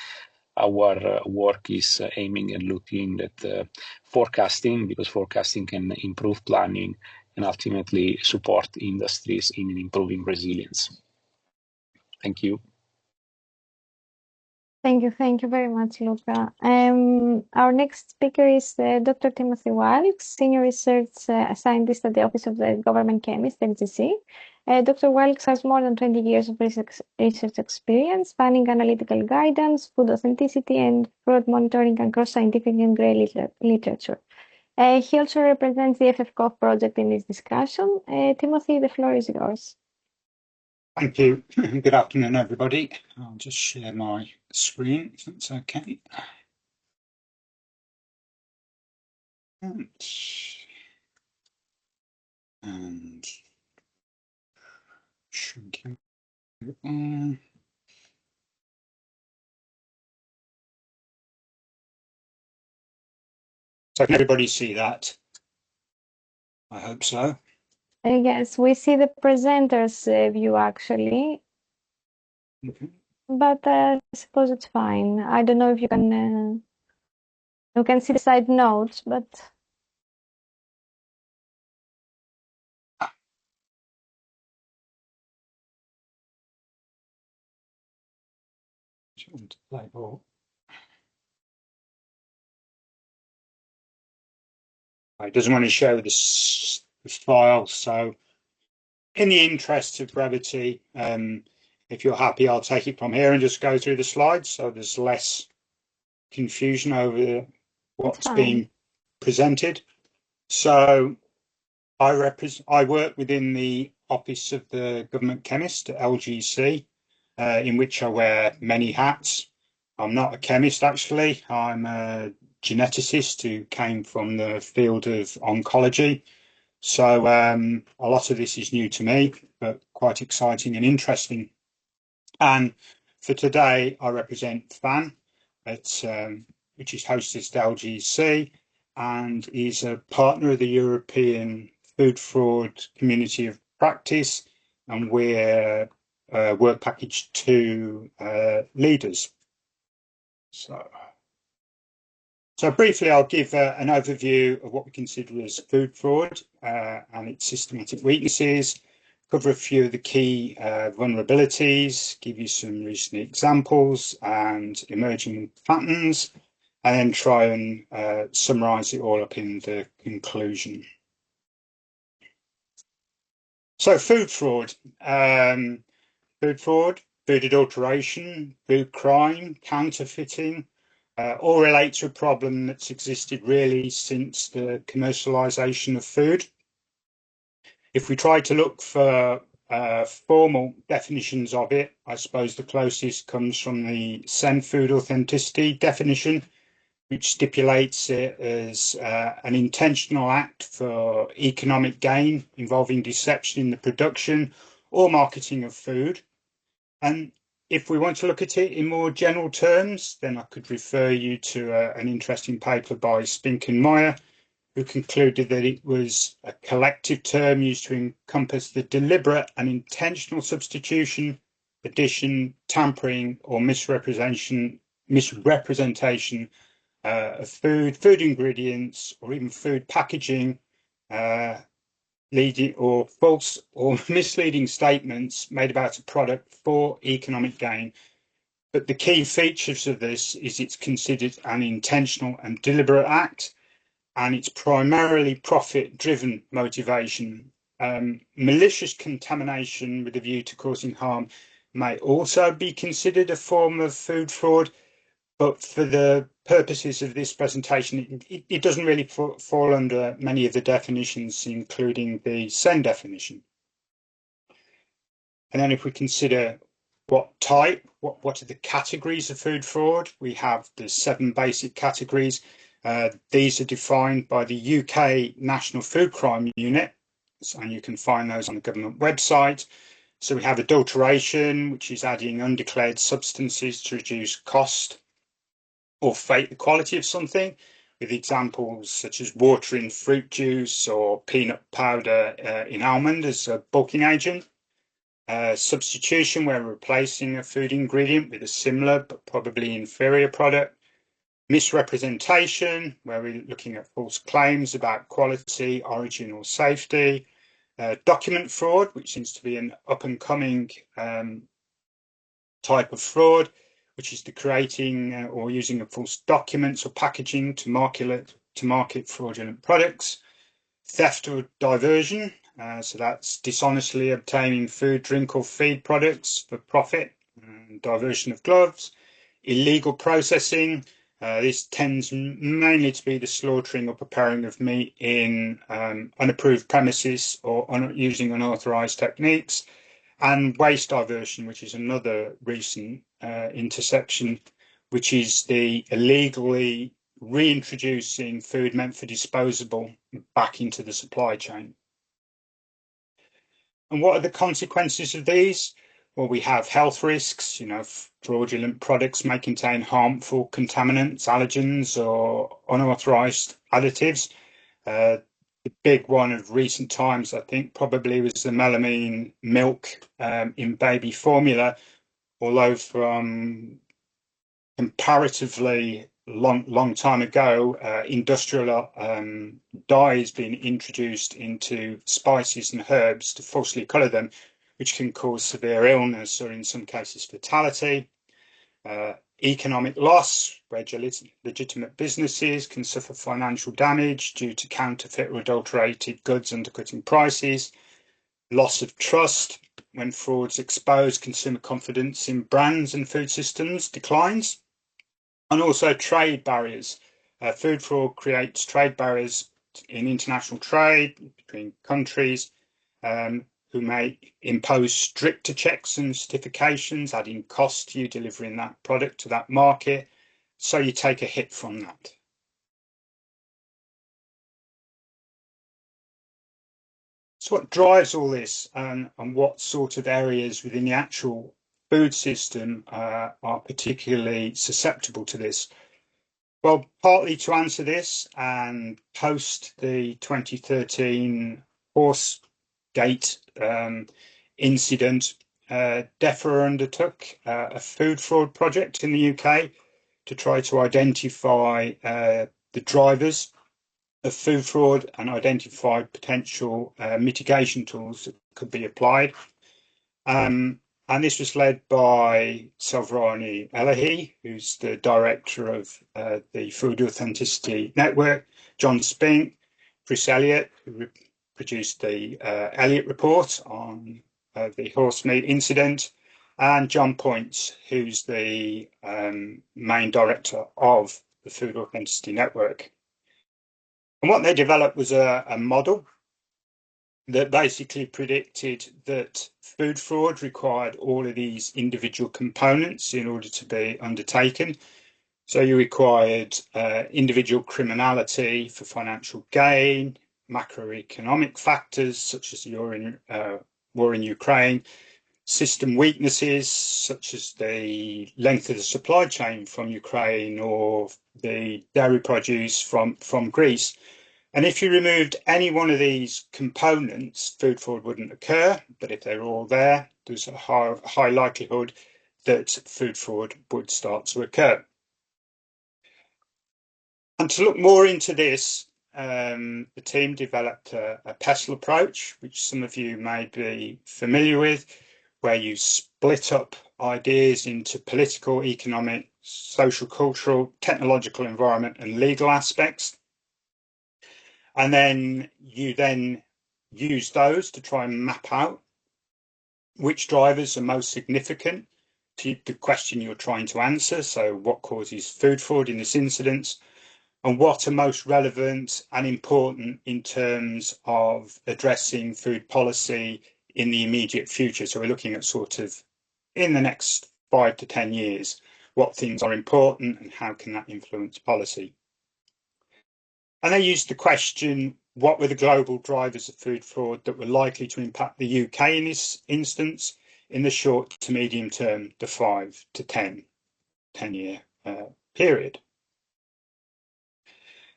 our work is aiming and looking at forecasting, because forecasting can improve planning and ultimately support industries in improving resilience. Thank you. Thank you very much, Luca. Our next speaker is Dr. Timothy Wilkes, Senior Research Scientist at the Office of the Government Chemist, FGC. Dr. Wilkes has more than 20 years of research experience, spanning analytical guidance, food authenticity, and fraud monitoring across scientific and grey literature. He also represents the EFF-CoP project in this discussion. Timothy, the floor is yours. Thank you. Good afternoon, everybody. I'll just share my screen, if that's okay. And should go on. So can everybody see that? I hope so. Yes, we see the presenter's view actually, but I suppose it's fine. I don't know if you can see the side notes, but It doesn't want to show the file, so in the interest of brevity, if you're happy, I'll take it from here and just go through the slides so there's less confusion over what's being presented. So I work within the Office of the Government Chemist at LGC, in which I wear many hats. I'm not a chemist, actually. I'm a geneticist who came from the field of oncology. So a lot of this is new to me, but quite exciting and interesting. And for today, I represent FAN, which is hosted at LGC and is a partner of the European Food Fraud Community of Practice, and we're Work Package 2 leaders. So briefly, I'll give an overview of what we consider as food fraud and its systematic weaknesses, cover a few of the key vulnerabilities, give you some recent examples and emerging patterns, and then try and summarize it all up in the conclusion. So food fraud, food adulteration, food crime, counterfeiting, all relate to a problem that's existed really since the commercialization of food. If we try to look for formal definitions of it, I suppose the closest comes from the SecureFood authenticity definition, which stipulates it as an intentional act for economic gain involving deception in the production or marketing of food. And if we want to look at it in more general terms, then I could refer you to an interesting paper by Spink and Meyer, who concluded that it was a collective term used to encompass the deliberate and intentional substitution, addition, tampering, or misrepresentation of food ingredients, or even food packaging, leading or false or misleading statements made about a product for economic gain. But the key features of this is it's considered an intentional and deliberate act, and it's primarily profit-driven motivation. Malicious contamination with a view to causing harm may also be considered a form of food fraud, but for the purposes of this presentation, it doesn't really fall under many of the definitions, including the SEN definition. And then if we consider what type, what are the categories of food fraud, we have the 7 basic categories. These are defined by the UK National Food Crime Unit, and you can find those on the government website. So we have adulteration, which is adding undeclared substances to reduce cost or fake the quality of something, with examples such as water in fruit juice or peanut powder in almond as a bulking agent. Substitution, where we're replacing a food ingredient with a similar but probably inferior product. Misrepresentation, where we're looking at false claims about quality, origin, or safety. Document fraud, which seems to be an up-and-coming type of fraud, which is the creating or using of false documents or packaging to market fraudulent products. Theft or diversion, so that's dishonestly obtaining food, drink, or feed products for profit. Diversion of gloves. Illegal processing, this tends mainly to be the slaughtering or preparing of meat in unapproved premises or using unauthorized techniques. And waste diversion, which is another recent intersection, which is the illegally reintroducing food meant for disposable back into the supply chain. And what are the consequences of these? Well, we have health risks, fraudulent products may contain harmful contaminants, allergens, or unauthorized additives. The big one of recent times, I think, probably was the melamine milk in baby formula, although from comparatively long time ago, industrial dyes being introduced into spices and herbs to falsely colour them, which can cause severe illness or in some cases fatality. Economic loss, where legitimate businesses can suffer financial damage due to counterfeit or adulterated goods undercutting prices. Loss of trust, when frauds expose consumer confidence in brands and food systems declines. And also trade barriers. Food fraud creates trade barriers in international trade between countries who may impose stricter checks and certifications, adding cost to you delivering that product to that market. So you take a hit from that. So what drives all this and what sort of areas within the actual food system are particularly susceptible to this? Well, partly to answer this, and post the 2013 Horsegate incident, DEFRA undertook a food fraud project in the UK to try to identify the drivers of food fraud and identify potential mitigation tools that could be applied. And this was led by Sovrani Elahi, who's the director of the Food Authenticity Network, John Spink, Chris Elliott, who produced the Elliott report on the horse meat incident, and John Points, who's the main director of the Food Authenticity Network. And what they developed was a model that basically predicted that food fraud required all of these individual components in order to be undertaken. So you required individual criminality for financial gain, macroeconomic factors such as the war in Ukraine, system weaknesses such as the length of the supply chain from Ukraine or the dairy produce from Greece. And if you removed any one of these components, food fraud wouldn't occur. But if they're all there, there's a high likelihood that food fraud would start to occur. And to look more into this, the team developed a PESTLE approach, which some of you may be familiar with, where you split up ideas into political, economic, social, cultural, technological, environment, and legal aspects. And then you use those to try and map out which drivers are most significant to the question you're trying to answer. So what causes food fraud in this incident, and what are most relevant and important in terms of addressing food policy in the immediate future. So we're looking at sort of in the next 5 to 10 years, what things are important and how can that influence policy. And they used the question, what were the global drivers of food fraud that were likely to impact the UK in this instance in the short to medium term, the 5 to 10-year period.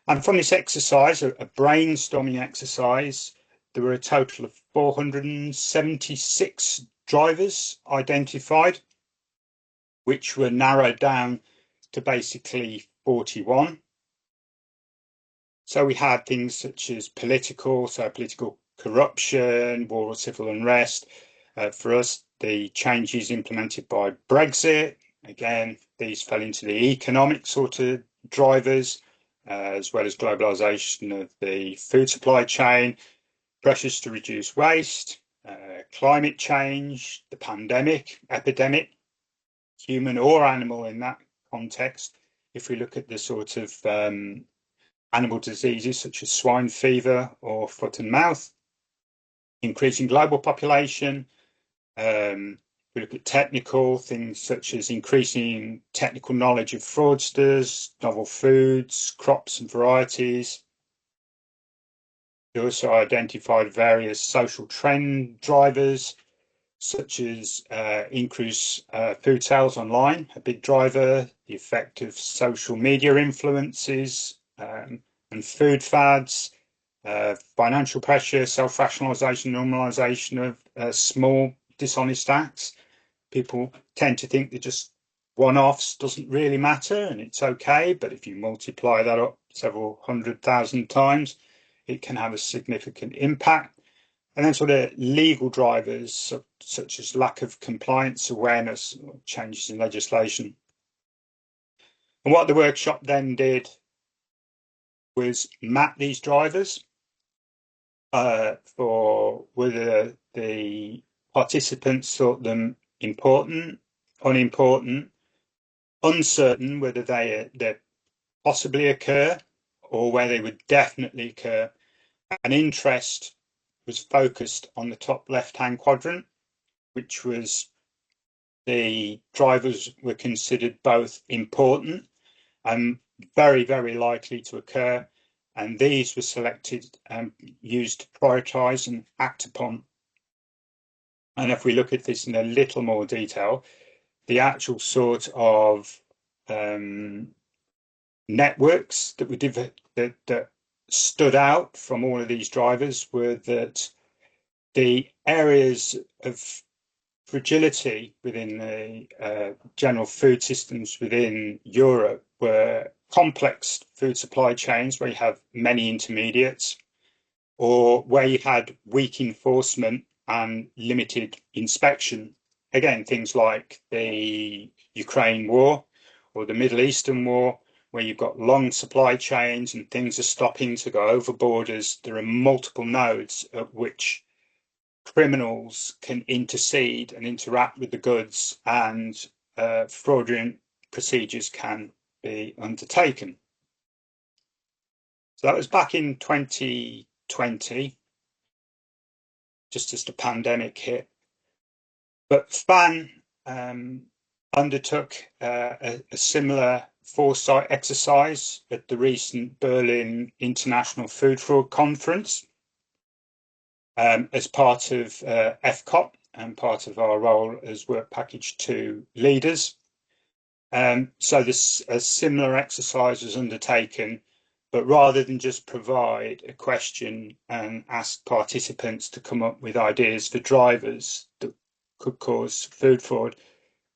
And from this exercise, a brainstorming exercise, there were a total of 476 drivers identified, which were narrowed down to basically 41. So we had things such as political corruption, war or civil unrest. For us, the changes implemented by Brexit, again, these fell into the economic sort of drivers, as well as globalization of the food supply chain, pressures to reduce waste, climate change, the pandemic, epidemic, human or animal in that context. If we look at the sort of animal diseases such as swine fever or foot and mouth, increasing global population. We look at technical things such as increasing technical knowledge of fraudsters, novel foods, crops and varieties. We also identified various social trend drivers, such as increased food sales online, a big driver, the effect of social media influences and food fads, financial pressure, self-rationalisation, normalisation of small dishonest acts. People tend to think they're just one-offs, doesn't really matter, and it's okay. But if you multiply that up several 100,000 times, it can have a significant impact. And then sort of legal drivers, such as lack of compliance awareness or changes in legislation. And what the workshop then did was map these drivers for whether the participants thought them important, unimportant, uncertain whether they possibly occur or where they would definitely occur. And interest was focused on the top left-hand quadrant, which was the drivers were considered both important and very, very likely to occur. And these were selected and used to prioritise and act upon. And if we look at this in a little more detail, the actual sort of networks that that stood out from all of these drivers were that the areas of fragility within the general food systems within Europe were complex food supply chains where you have many intermediates, or where you had weak enforcement and limited inspection. Again, things like the Ukraine war or the Middle Eastern war, where you've got long supply chains and things are stopping to go over borders. There are multiple nodes at which criminals can intercede and interact with the goods, and fraudulent procedures can be undertaken. So that was back in 2020, just as the pandemic hit. But FAN undertook a similar foresight exercise at the recent Berlin International Food Fraud Conference as part of EFF-CoP and part of our role as Work Package 2 leaders. So this a similar exercise was undertaken, but rather than just provide a question and ask participants to come up with ideas for drivers that could cause food fraud,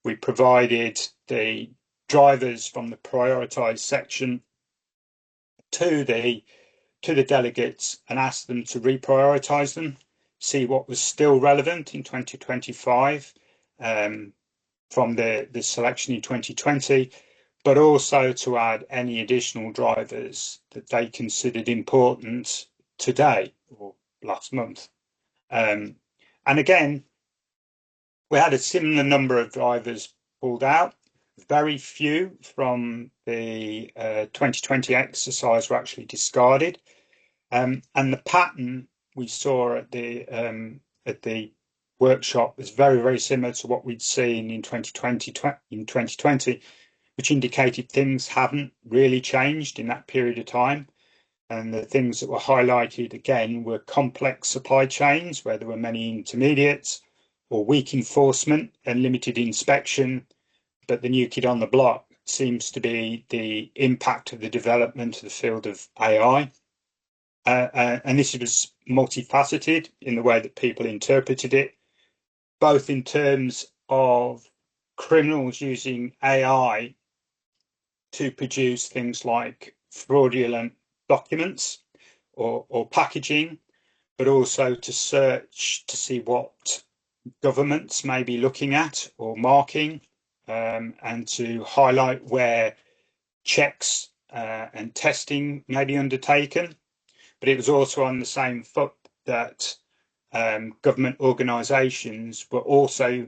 we provided the drivers from the prioritised section to the delegates and asked them to reprioritise them, see what was still relevant in 2025 from the selection in 2020, but also to add any additional drivers that they considered important today or last month. And again, we had a similar number of drivers pulled out. Very few from the 2020 exercise were actually discarded. And the pattern we saw at the workshop was very, very similar to what we'd seen in 2020, which indicated things haven't really changed in that period of time. And the things that were highlighted again were complex supply chains where there were many intermediates, or weak enforcement and limited inspection. But the new kid on the block seems to be the impact of the development of the field of AI. And this was multifaceted in the way that people interpreted it, both in terms of criminals using AI to produce things like fraudulent documents or packaging, but also to search to see what governments may be looking at or marking, and to highlight where checks and testing may be undertaken. But it was also on the same foot that government organisations were also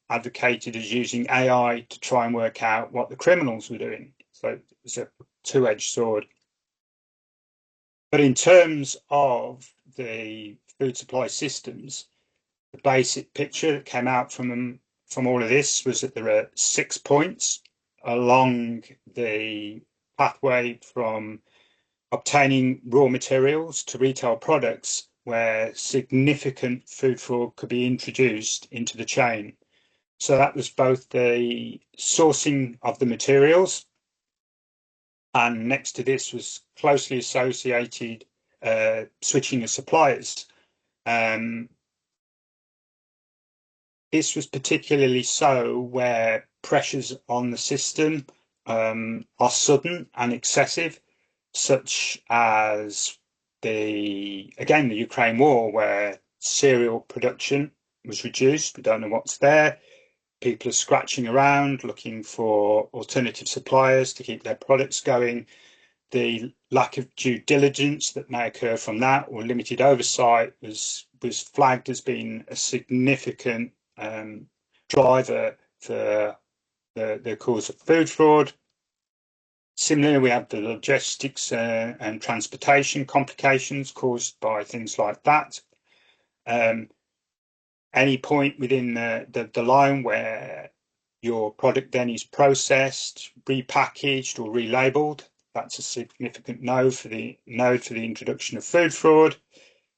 advocated as using AI to try and work out what the criminals were doing. So it was a two-edged sword. But in terms of the food supply systems, the basic picture that came out from all of this was that there are 6 points along the pathway from obtaining raw materials to retail products, where significant food fraud could be introduced into the chain. So that was both the sourcing of the materials, and next to this was closely associated switching of suppliers. This was particularly so where pressures on the system are sudden and excessive, such as the Ukraine war, where cereal production was reduced. We don't know what's there. People are scratching around looking for alternative suppliers to keep their products going. The lack of due diligence that may occur from that, or limited oversight, was flagged as being a significant driver for the cause of food fraud. Similarly, we have the logistics and transportation complications caused by things like that. Any point within the line where your product then is processed, repackaged, or relabeled, that's a significant node for the introduction of food fraud.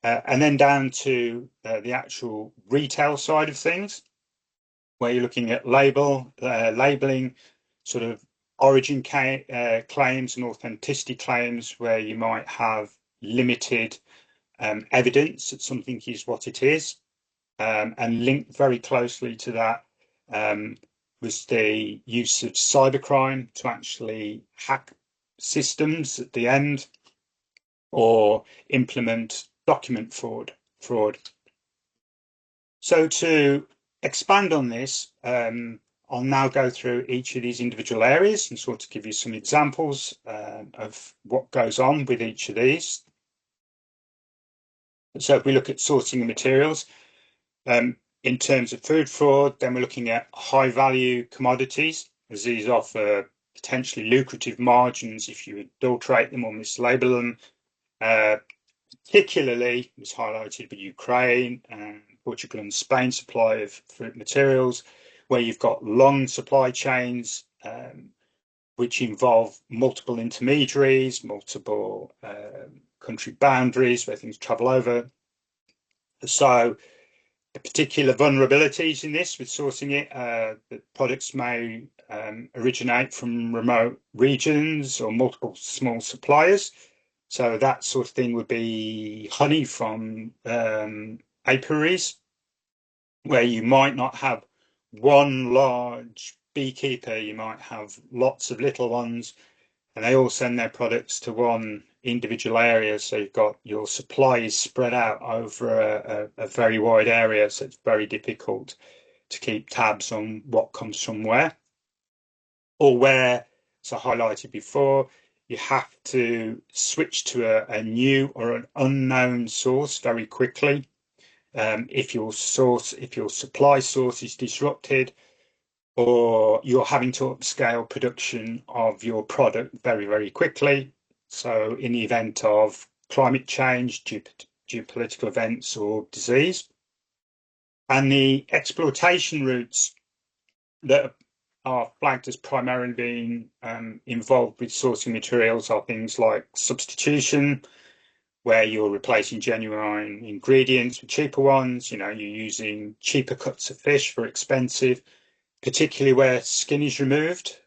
And then down to the actual retail side of things, where you're looking at labeling, sort of origin claims and authenticity claims, where you might have limited evidence that something is what it is. And linked very closely to that was the use of cybercrime to actually hack systems at the end, or implement document fraud. So to expand on this, I'll now go through each of these individual areas and sort of give you some examples of what goes on with each of these. So if we look at sourcing of materials, in terms of food fraud, then we're looking at high value commodities, as these offer potentially lucrative margins if you adulterate them or mislabel them. Particularly, it was highlighted with Ukraine and Portugal and Spain supply of fruit materials, where you've got long supply chains, which involve multiple intermediaries, multiple country boundaries where things travel over. So the particular vulnerabilities in this with sourcing it, the products may originate from remote regions or multiple small suppliers. So that sort of thing would be honey from apiaries, where you might not have one large beekeeper, you might have lots of little ones, and they all send their products to one individual area. So you've got your supply is spread out over a very wide area, so it's very difficult to keep tabs on what comes from where. Or where, as I highlighted before, you have to switch to a new or an unknown source very quickly. If your supply source is disrupted, or you're having to upscale production of your product very, very quickly. So in the event of climate change, geopolitical events, or disease. And the exploitation routes that are flagged as primarily being involved with sourcing materials are things like substitution, where you're replacing genuine ingredients with cheaper ones. You're using cheaper cuts of fish for expensive, particularly where skin is removed.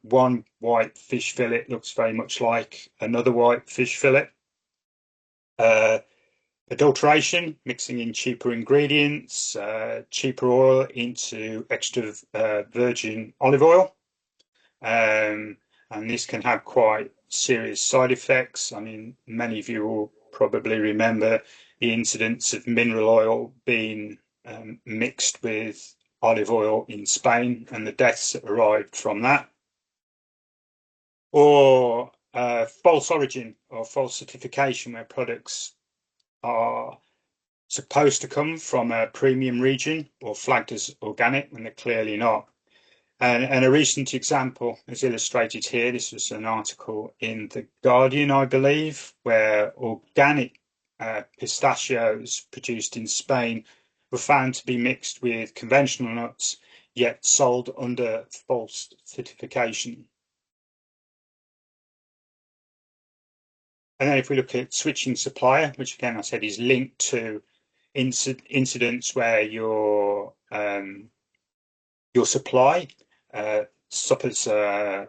One white fish fillet looks very much like another white fish fillet. Adulteration, mixing in cheaper ingredients, cheaper oil into extra virgin olive oil. And this can have quite serious side effects. I mean, many of you will probably remember the incidents of mineral oil being mixed with olive oil in Spain and the deaths that arrived from that. Or false origin or false certification, where products are supposed to come from a premium region or flagged as organic when they're clearly not. And a recent example is illustrated here. This was an article in The Guardian, I believe, where organic pistachios produced in Spain were found to be mixed with conventional nuts, yet sold under false certification. And then if we look at switching supplier, which again I said is linked to incidents where your supply suffers a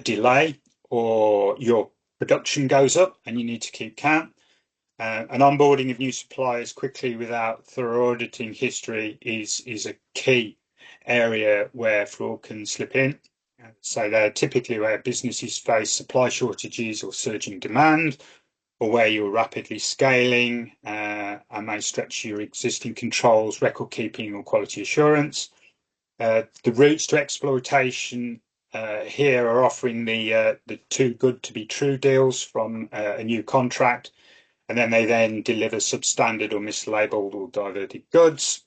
delay, or your production goes up and you need to keep count. An onboarding of new suppliers quickly without thorough auditing history is a key area where fraud can slip in. So they're typically where businesses face supply shortages or surging demand, or where you're rapidly scaling and may stretch your existing controls, record keeping, or quality assurance. The routes to exploitation here are offering the too good to be true deals from a new contract, and then they deliver substandard or mislabeled or diverted goods,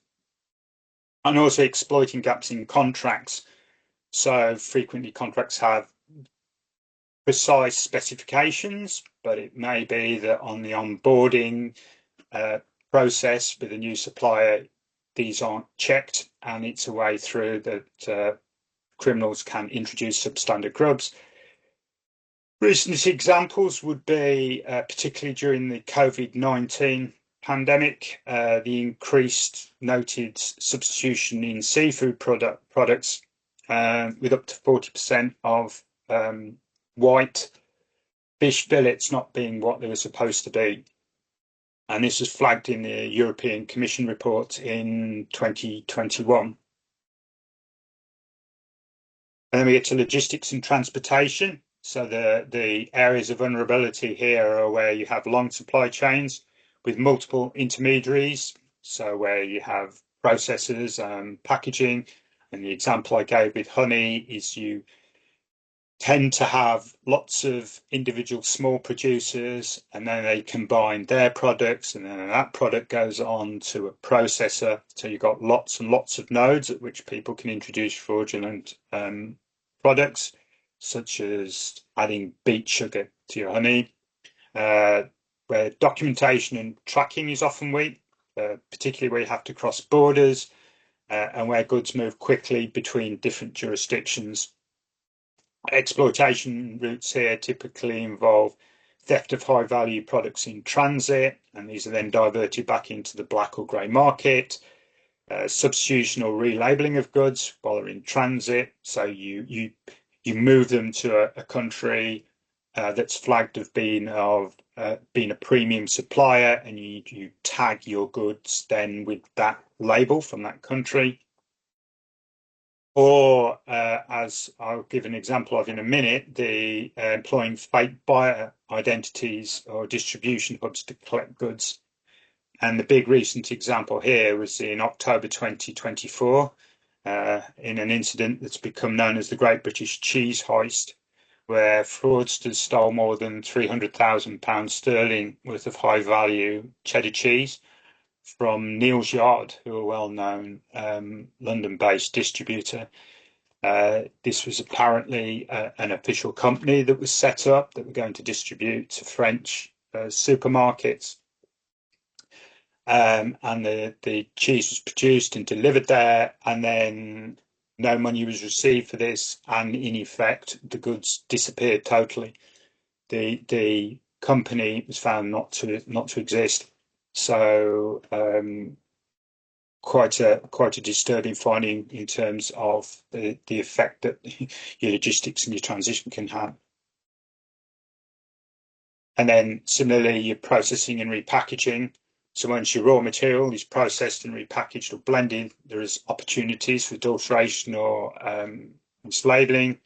and also exploiting gaps in contracts. So frequently contracts have precise specifications, but it may be that on the onboarding process with a new supplier, these aren't checked, and it's a way through that criminals can introduce substandard grubs. Recent examples would be, particularly during the COVID-19 pandemic, the increased noted substitution in seafood products, with up to 40% of white fish fillets not being what they were supposed to be. And this was flagged in the European Commission report in 2021. And then we get to logistics and transportation. So the areas of vulnerability here are where you have long supply chains with multiple intermediaries. So where you have processors and packaging. And the example I gave with honey is you tend to have lots of individual small producers, and then they combine their products, and then that product goes on to a processor. So you've got lots and lots of nodes at which people can introduce fraudulent products, such as adding beet sugar to your honey, where documentation and tracking is often weak, particularly where you have to cross borders, and where goods move quickly between different jurisdictions. Exploitation routes here typically involve theft of high value products in transit, and these are then diverted back into the black or grey market. Substitution or relabeling of goods while they're in transit. So you move them to a country that's flagged of being a premium supplier, and you tag your goods then with that label from that country. Or, as I'll give an example of in a minute, the employing fake buyer identities or distribution hubs to collect goods. And the big recent example here was in October 2024, in an incident that's become known as the Great British Cheese Heist, where fraudsters stole more than £300,000 sterling worth of high value cheddar cheese from Neal's Yard, who are a well-known London-based distributor. This was apparently an official company that was set up that were going to distribute to French supermarkets. And the cheese was produced and delivered there, and then no money was received for this, and in effect, the goods disappeared totally. The company was found not to exist. So quite a disturbing finding in terms of the effect that your logistics and your transition can have. And then similarly, your processing and repackaging. So once your raw material is processed and repackaged or blended, there is opportunities for adulteration or mislabeling,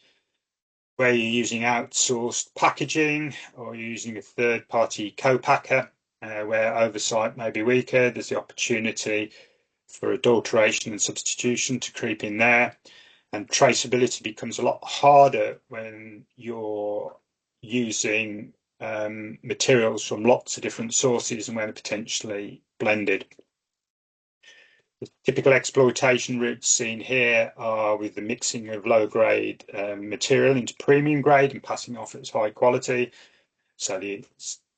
where you're using outsourced packaging or you're using a third-party co-packer, where oversight may be weaker. There's the opportunity for adulteration and substitution to creep in there. And traceability becomes a lot harder when you're using materials from lots of different sources and when they're potentially blended. The typical exploitation routes seen here are with the mixing of low grade material into premium grade and passing off as high quality. So the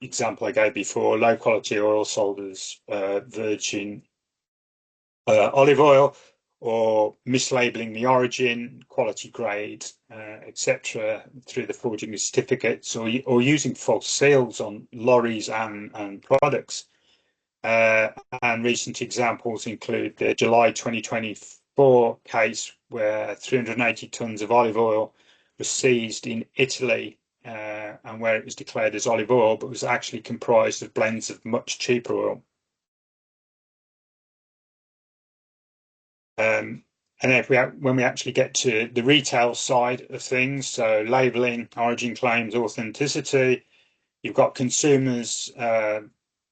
example I gave before, low quality oil sold as virgin olive oil, or mislabeling the origin, quality grade, etc., through the forging of certificates, or using false seals on lorries and products. And recent examples include the July 2024 case where 380 tons of olive oil was seized in Italy, and where it was declared as olive oil, but was actually comprised of blends of much cheaper oil. And if when we actually get to the retail side of things, so labeling, origin claims, authenticity, you've got consumers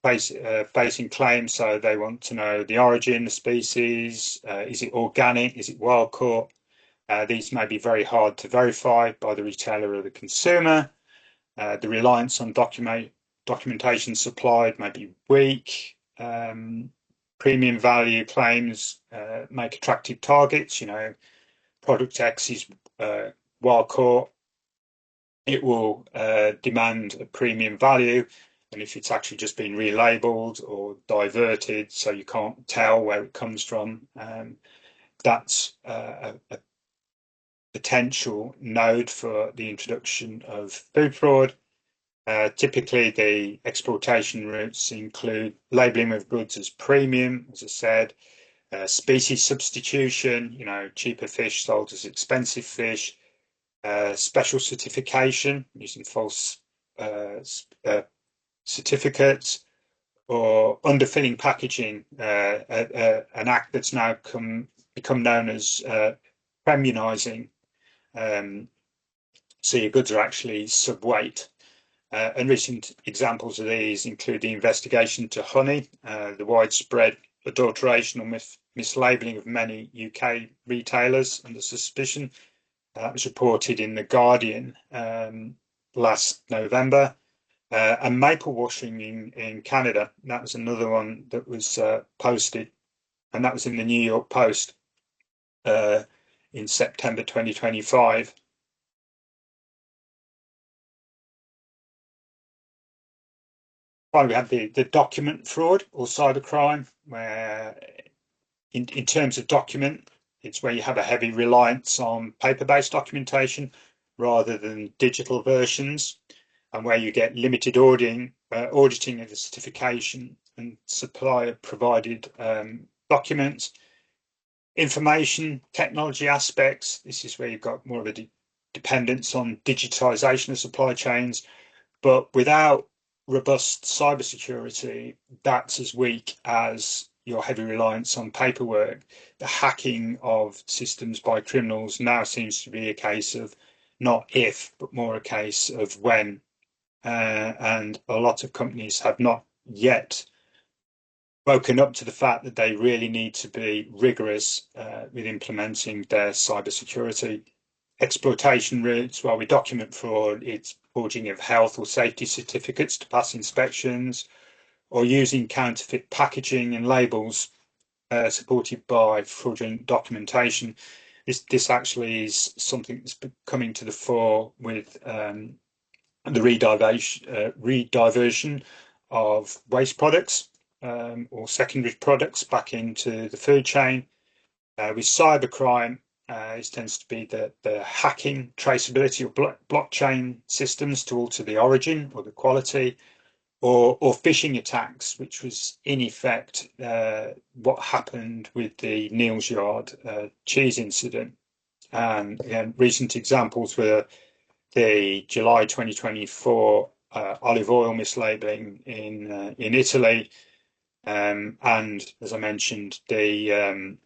facing claims, so they want to know the origin, the species, is it organic, is it wild caught? These may be very hard to verify by the retailer or the consumer. The reliance on documentation supplied may be weak. Premium value claims make attractive targets. Product X is wild caught. It will demand a premium value, and if it's actually just been relabeled or diverted so you can't tell where it comes from, that's a potential node for the introduction of food fraud. Typically, the exploitation routes include labeling of goods as premium, as I said, species substitution, cheaper fish sold as expensive fish, special certification using false certificates, or underfilling packaging, an act that's now become known as premiumizing. So your goods are actually subweight. And recent examples of these include the investigation into honey, the widespread adulteration or mislabeling of many UK retailers under suspicion. That was reported in The Guardian last November. And maple washing in Canada, that was another one that was posted, and that was in the New York Post in September 2025. Finally, we have the document fraud or cybercrime, where in terms of document, it's where you have a heavy reliance on paper-based documentation rather than digital versions, and where you get limited auditing of the certification and supplier provided documents. Information technology aspects, this is where you've got more of a dependence on digitization of supply chains, but without robust cybersecurity, that's as weak as your heavy reliance on paperwork. The hacking of systems by criminals now seems to be a case of not if, but more a case of when. And a lot of companies have not yet woken up to the fact that they really need to be rigorous with implementing their cybersecurity. Exploitation routes, while we document fraud, it's forging of health or safety certificates to pass inspections, or using counterfeit packaging and labels supported by fraudulent documentation. This actually is something that's coming to the fore with the rediversion of waste products or secondary products back into the food chain. With cybercrime, it tends to be the hacking, traceability of blockchain systems to alter the origin or the quality, or phishing attacks, which was in effect what happened with the Neal's Yard cheese incident. And again, recent examples were the July 2024 olive oil mislabeling in Italy, and as I mentioned, the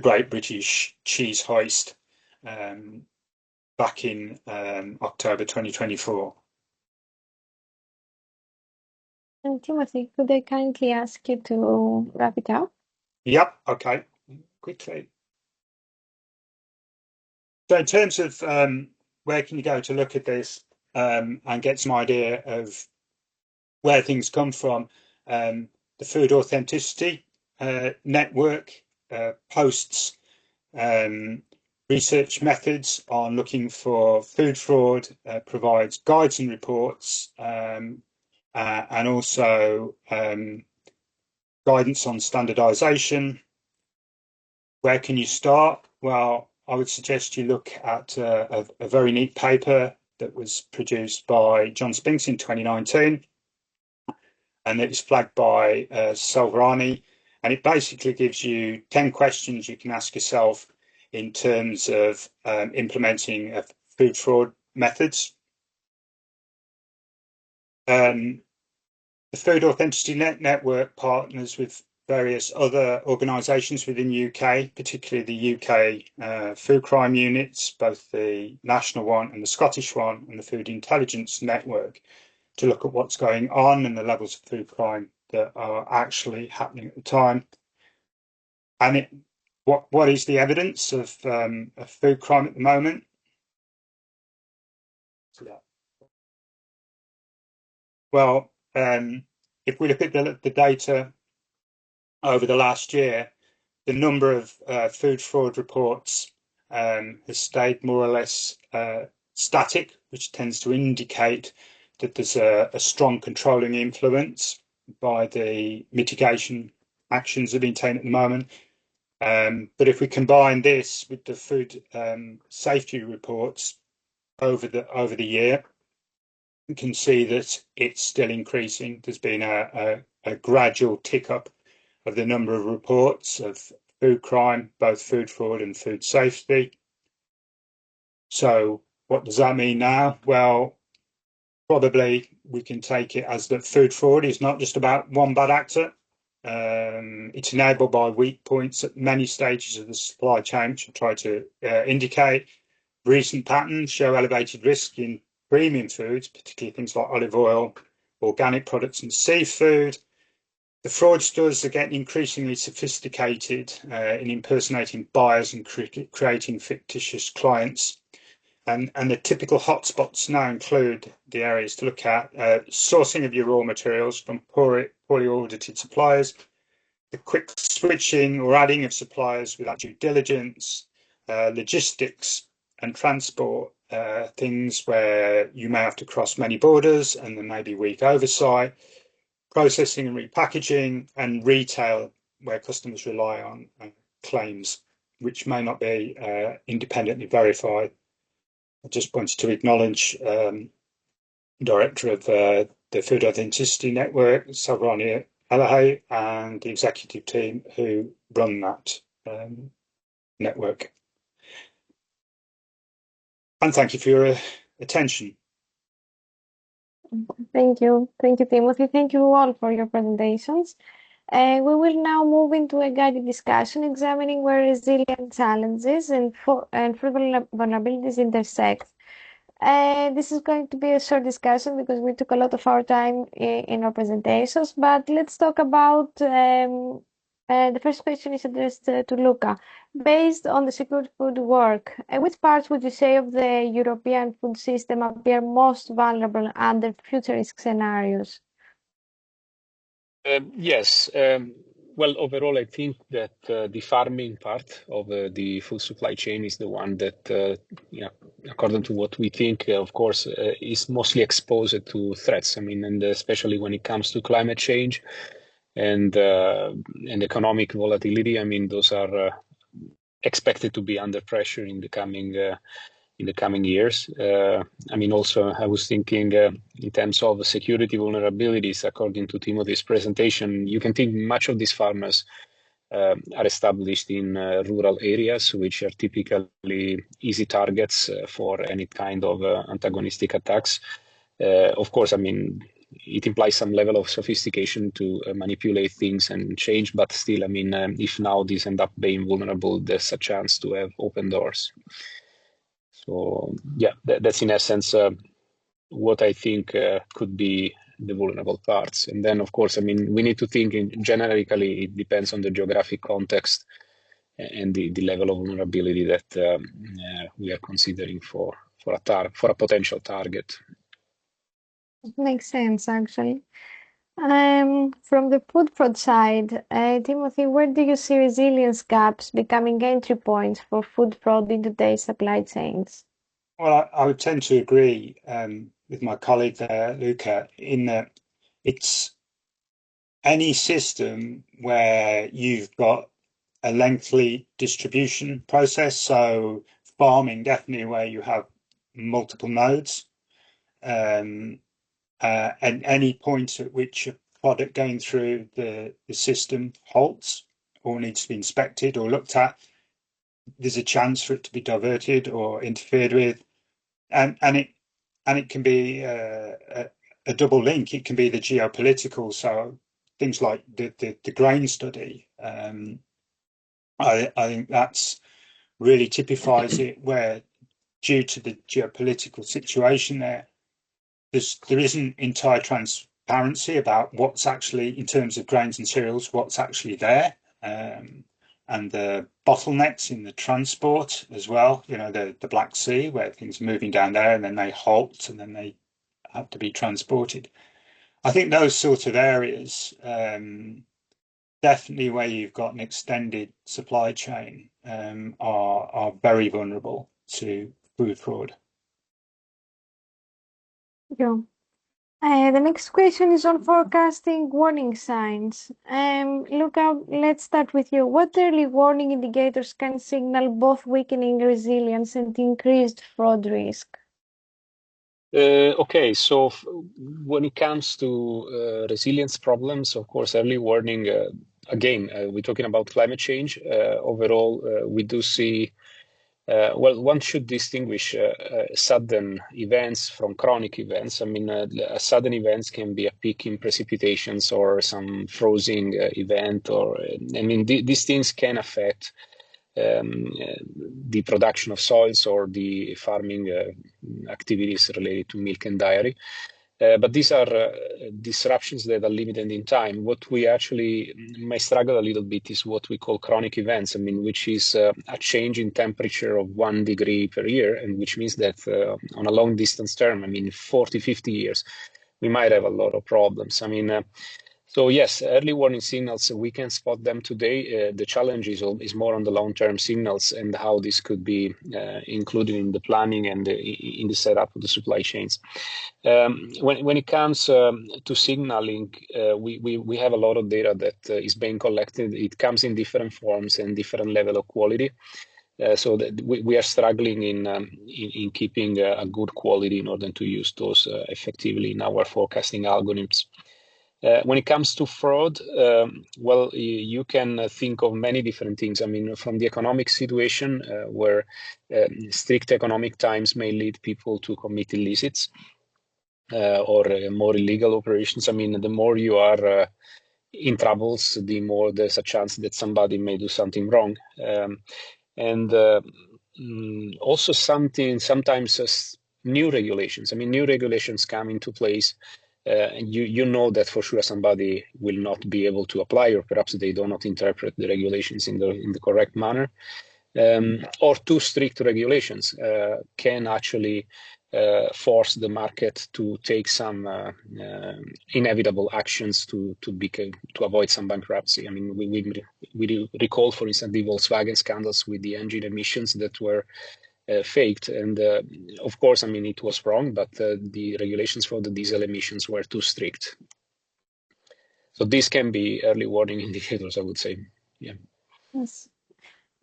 Great British Cheese Heist back in October 2024. And Timothy, could I kindly ask you to wrap it up? Yep, okay, quickly. So in terms of where can you go to look at this and get some idea of where things come from, the Food Authenticity Network posts research methods on looking for food fraud, provides guides and reports, and also guidance on standardization. Where can you start? Well, I would suggest you look at a very neat paper that was produced by John Spinks in 2019, and it was flagged by Salvarani, and it basically gives you 10 questions you can ask yourself in terms of implementing food fraud methods. The Food Authenticity Network partners with various other organisations within the UK, particularly the UK food crime units, both the national one and the Scottish one, and the Food Intelligence Network, to look at what's going on and the levels of food crime that are actually happening at the time. And what is the evidence of food crime at the moment? Well, if we look at the data over the last year, the number of food fraud reports has stayed more or less static, which tends to indicate that there's a strong controlling influence by the mitigation actions that are being taken at the moment. But if we combine this with the food safety reports over the year, we can see that it's still increasing. There's been a gradual tick up of the number of reports of food crime, both food fraud and food safety. So what does that mean now? Well, probably we can take it as that food fraud is not just about one bad actor. It's enabled by weak points at many stages of the supply chain, which I try to indicate. Recent patterns show elevated risk in premium foods, particularly things like olive oil, organic products and seafood. The fraudsters are getting increasingly sophisticated in impersonating buyers and creating fictitious clients. And the typical hotspots now include the areas to look at: sourcing of your raw materials from poorly audited suppliers, the quick switching or adding of suppliers without due diligence, logistics and transport, things where you may have to cross many borders and there may be weak oversight, processing and repackaging, and retail, where customers rely on claims which may not be independently verified. I just wanted to acknowledge Director of the Food Authenticity Network, Salvarani Elahay, and the executive team who run that network. And thank you for your attention. Thank you, Timothy. Thank you all for your presentations. We will now move into a guided discussion examining where resilient challenges and vulnerabilities intersect. This is going to be a short discussion because we took a lot of our time in our presentations, but let's talk about the first question is addressed to Luca. Based on the SecureFood work, which parts would you say of the European food system appear most vulnerable under future risk scenarios? Yes. Well, overall, I think that the farming part of the food supply chain is the one that, according to what we think, of course, is mostly exposed to threats. I mean, and especially when it comes to climate change and economic volatility. I mean, those are expected to be under pressure in the coming years. I mean, also, I was thinking in terms of security vulnerabilities, according to Timothy's presentation, you can think much of these farmers are established in rural areas, which are typically easy targets for any kind of antagonistic attacks. Of course, I mean, it implies some level of sophistication to manipulate things and change, but still, I mean, if now these end up being vulnerable, there's a chance to have open doors. So yeah, that's in essence what I think could be the vulnerable parts. And then, of course, I mean, we need to think generically, it depends on the geographic context and the level of vulnerability that we are considering for a potential target. Makes sense, actually. From the food fraud side, Timothy, where do you see resilience gaps becoming entry points for food fraud in today's supply chains? Well, I would tend to agree with my colleague there, Luca, in that it's any system where you've got a lengthy distribution process. So farming, definitely where you have multiple nodes, and any point at which a product going through the system halts or needs to be inspected or looked at, there's a chance for it to be diverted or interfered with, and it can be a double link. It can be the geopolitical, so things like the grain study. I think that's really typifies it, where due to the geopolitical situation there isn't entire transparency about what's actually, in terms of grains and cereals, what's actually there, and the bottlenecks in the transport as well. You know, the Black Sea, where things are moving down there and then they halt and then they have to be transported. I think those sort of areas, definitely where you've got an extended supply chain, are very vulnerable to food fraud. Yeah. The next question is on forecasting warning signs. Luca, let's start with you. What early warning indicators can signal both weakening resilience and increased fraud risk? Okay, so when it comes to resilience problems, of course, early warning, again, we're talking about climate change. Overall, we do see, well, one should distinguish sudden events from chronic events. I mean, sudden events can be a peak in precipitations or some freezing event, or, I mean, these things can affect the production of soils or the farming activities related to milk and dairy. But these are disruptions that are limited in time. What we actually may struggle a little bit is what we call chronic events, I mean, which is a change in temperature of 1 degree per year, and which means that on a long distance term, I mean, 40, 50 years, we might have a lot of problems. I mean, so yes, early warning signals, we can spot them today. The challenge is more on the long-term signals and how this could be included in the planning and in the setup of the supply chains. When it comes to signaling, we have a lot of data that is being collected. It comes in different forms and different level of quality. So that we are struggling in keeping a good quality in order to use those effectively in our forecasting algorithms. When it comes to fraud, well, you can think of many different things. I mean, from the economic situation, where strict economic times may lead people to commit illicits or more illegal operations. I mean, the more you are in troubles, the more there's a chance that somebody may do something wrong. And also sometimes new regulations. I mean, new regulations come into place. And you know that for sure somebody will not be able to apply, or perhaps they do not interpret the regulations in the correct manner, or too strict regulations can actually force the market to take some inevitable actions to avoid some bankruptcy. I mean, we recall, for instance, the Volkswagen scandals with the engine emissions that were faked, and of course, I mean, it was wrong, but the regulations for the diesel emissions were too strict. So these can be early warning indicators, I would say. Yeah. Yes.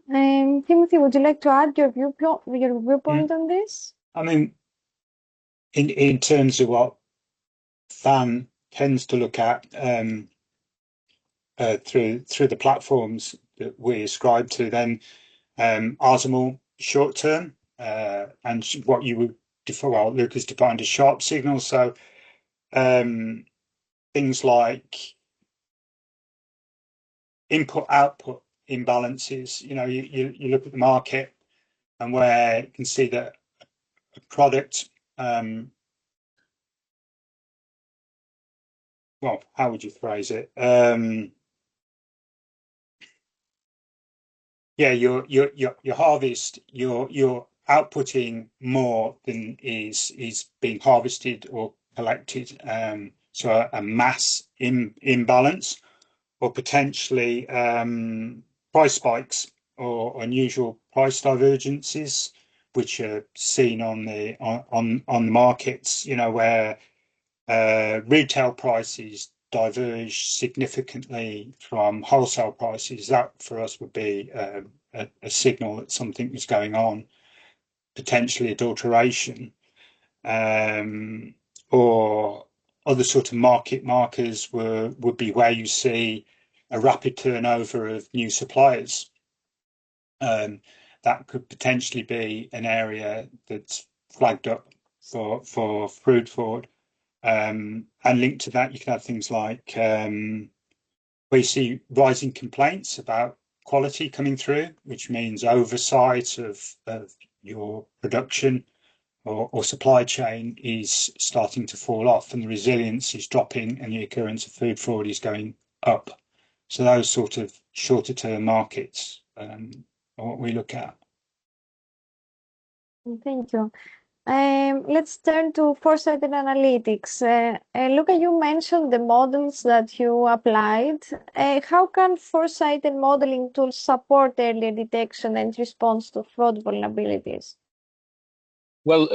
Timothy, would you like to add your viewpoint on this? I mean, in terms of what FAN tends to look at through the platforms that we ascribe to, then ours are more short term, and what you would well, Lucas defined as sharp signals. So things like input output imbalances. You know, you look at the market and where you can see that a product, well, how would you phrase it? Yeah, your harvest, you're outputting more than is being harvested or collected. So a mass imbalance, or potentially price spikes or unusual price divergences, which are seen on the markets. You know, where retail prices diverge significantly from wholesale prices, that for us would be a signal that something was going on, potentially adulteration, or other sort of market markers would be where you see a rapid turnover of new suppliers. That could potentially be an area that's flagged up for food fraud. And linked to that, you can have things like we see rising complaints about quality coming through, which means oversight of your production or supply chain is starting to fall off, and the resilience is dropping, and the occurrence of food fraud is going up. So those sort of shorter term markets are what we look at. Thank you. Let's turn to foresight and analytics. Luca, you mentioned the models that you applied. How can foresight and modeling tools support earlier detection and response to fraud vulnerabilities? Well,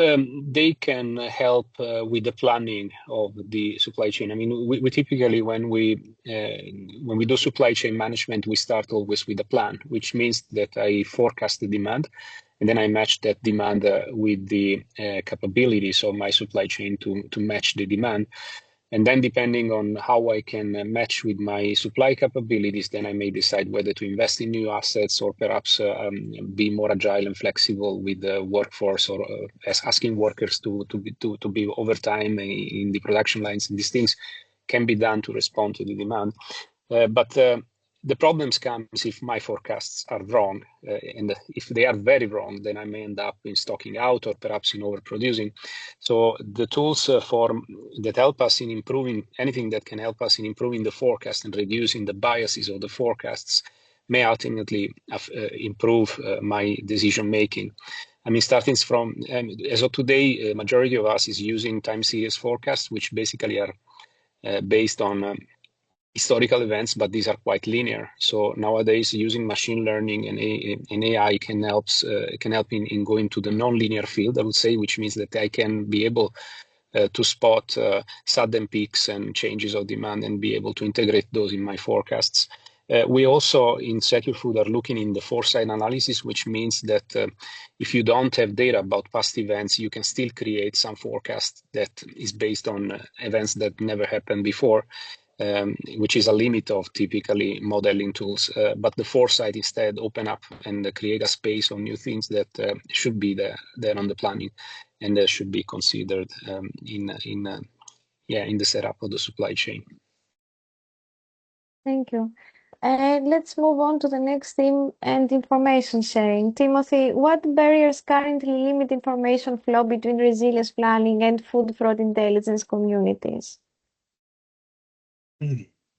they can help with the planning of the supply chain. I mean, we typically, when we do supply chain management, we start always with a plan, which means that I forecast the demand, and then I match that demand with the capabilities of my supply chain to match the demand. And then depending on how I can match with my supply capabilities, then I may decide whether to invest in new assets or perhaps be more agile and flexible with the workforce, or asking workers to be overtime in the production lines. And these things can be done to respond to the demand. But the problems come if my forecasts are wrong, and if they are very wrong, then I may end up in stocking out or perhaps in overproducing. So the tools that help us in improving anything that can help us in improving the forecast and reducing the biases of the forecasts may ultimately improve my decision making. I mean, starting from as of today, a majority of us is using time series forecasts, which basically are based on historical events, but these are quite linear. So nowadays, using machine learning and AI can help in going to the non-linear field, I would say, which means that I can be able to spot sudden peaks and changes of demand and be able to integrate those in my forecasts. We also in SecureFood are looking in the foresight analysis, which means that if you don't have data about past events, you can still create some forecast that is based on events that never happened before. Which is a limit of typically modeling tools, but the foresight instead open up and create a space of new things that should be there on the planning, and should be considered in the setup of the supply chain. Thank you. Let's move on to the next theme and information sharing. Timothy, what barriers currently limit information flow between resilience planning and food fraud intelligence communities?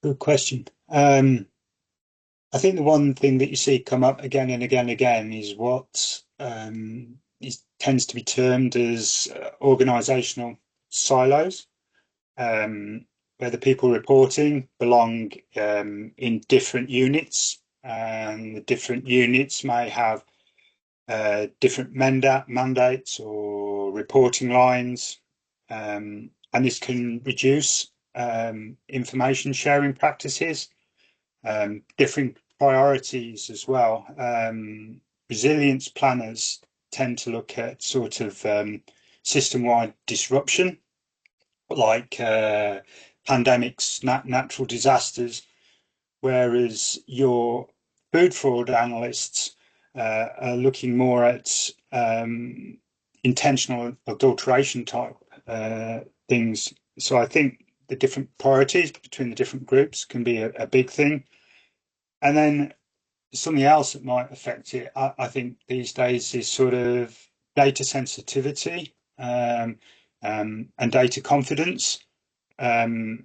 Good question. I think the one thing that you see come up again and again and again is what tends to be termed as organizational silos, where the people reporting belong in different units, and the different units may have different mandates or reporting lines, and this can reduce information sharing practices, different priorities as well. Resilience planners tend to look at sort of system-wide disruption, like pandemics, natural disasters, whereas your food fraud analysts are looking more at intentional adulteration type things. So I think the different priorities between the different groups can be a big thing. And then something else that might affect it, I think these days, is sort of data sensitivity and data confidence. You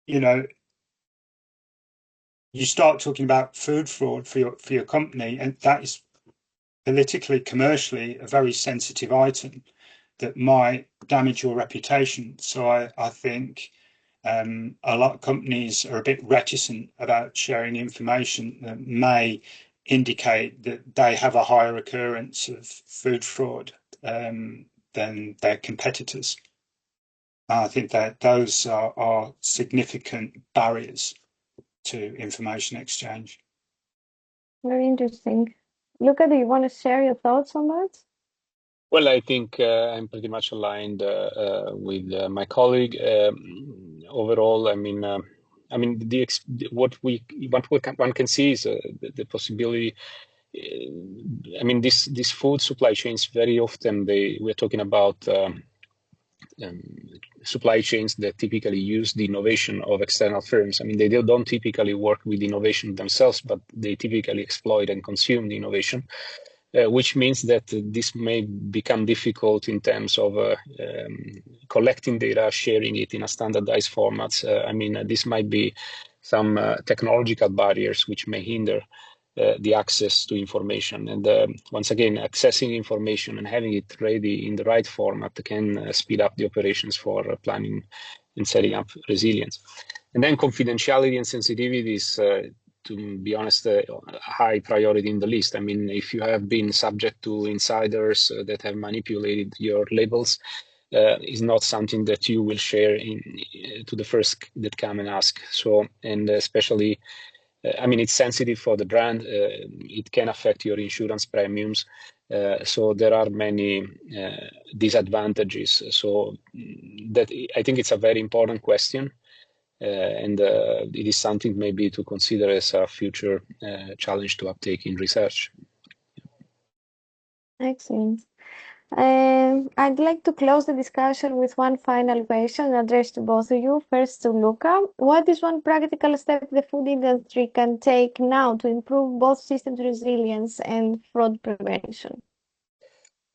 know, you start talking about food fraud for your company, and that is politically, commercially, a very sensitive item that might damage your reputation. So I think a lot of companies are a bit reticent about sharing information that may indicate that they have a higher occurrence of food fraud than their competitors. I think that those are significant barriers to information exchange. Very interesting. Luca, do you want to share your thoughts on that? Well, I think I'm pretty much aligned with my colleague. Overall, what one can see is the possibility. This food supply chains very often we're talking about supply chains that typically use the innovation of external firms. I mean, they don't typically work with innovation themselves, but they typically exploit and consume the innovation. Which means that this may become difficult in terms of collecting data, sharing it in a standardized format. This might be some technological barriers which may hinder the access to information. And once again, accessing information and having it ready in the right format can speed up the operations for planning and setting up resilience. And then confidentiality and sensitivity is to be honest, high priority in the list. I mean, if you have been subject to insiders that have manipulated your labels, is not something that you will share to the first that come and ask. So, and especially, it's sensitive for the brand. It can affect your insurance premiums. So there are many disadvantages. So that I think it's a very important question. And it is something maybe to consider as a future challenge to uptake in research. Excellent. I'd like to close the discussion with one final question addressed to both of you. First to Luca. What is one practical step the food industry can take now to improve both systems resilience and fraud prevention?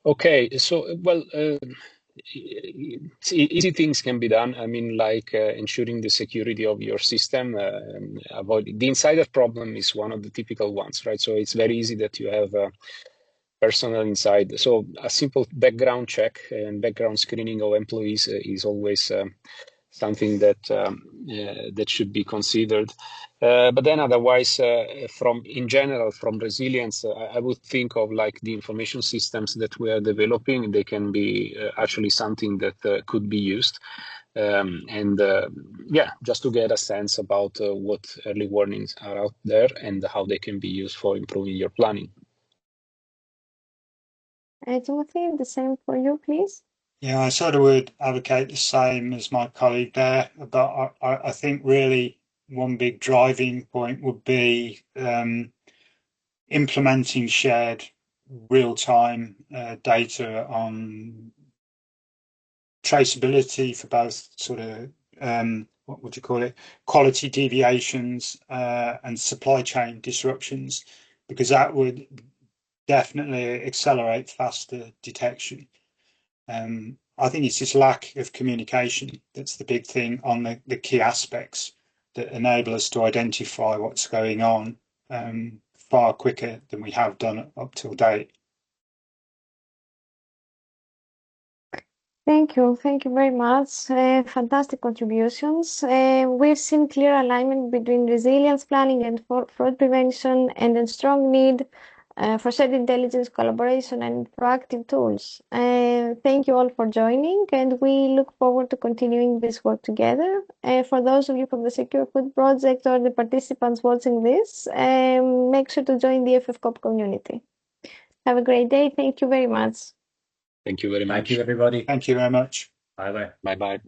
Okay, so, well, easy things can be done. Like ensuring the security of your system. Avoid the insider problem is one of the typical ones, right? So it's very easy that you have personnel inside. So a simple background check and background screening of employees is always something that that should be considered. But then otherwise, in general, from resilience, I would think of like the information systems that we are developing. They can be actually something that could be used. Just to get a sense about what early warnings are out there and how they can be used for improving your planning. Timothy, the same for you, please. Yeah, I sort of would advocate the same as my colleague there, but I think really one big driving point would be implementing shared real-time data on traceability for both sort of what would you call it, quality deviations and supply chain disruptions, because that would definitely accelerate faster detection. I think it's this lack of communication that's the big thing on the key aspects that enable us to identify what's going on far quicker than we have done up till date. Thank you very much. Fantastic contributions. We've seen clear alignment between resilience planning and fraud prevention, and a strong need for shared intelligence, collaboration, and proactive tools. Thank you all for joining, and we look forward to continuing this work together. For those of you from the SecureFood project or the participants watching this, make sure to join the EFF-CoP community. Have a great day. Thank you very much. Thank you very much. Thank you, everybody. Thank you very much. Bye-bye. Bye-bye.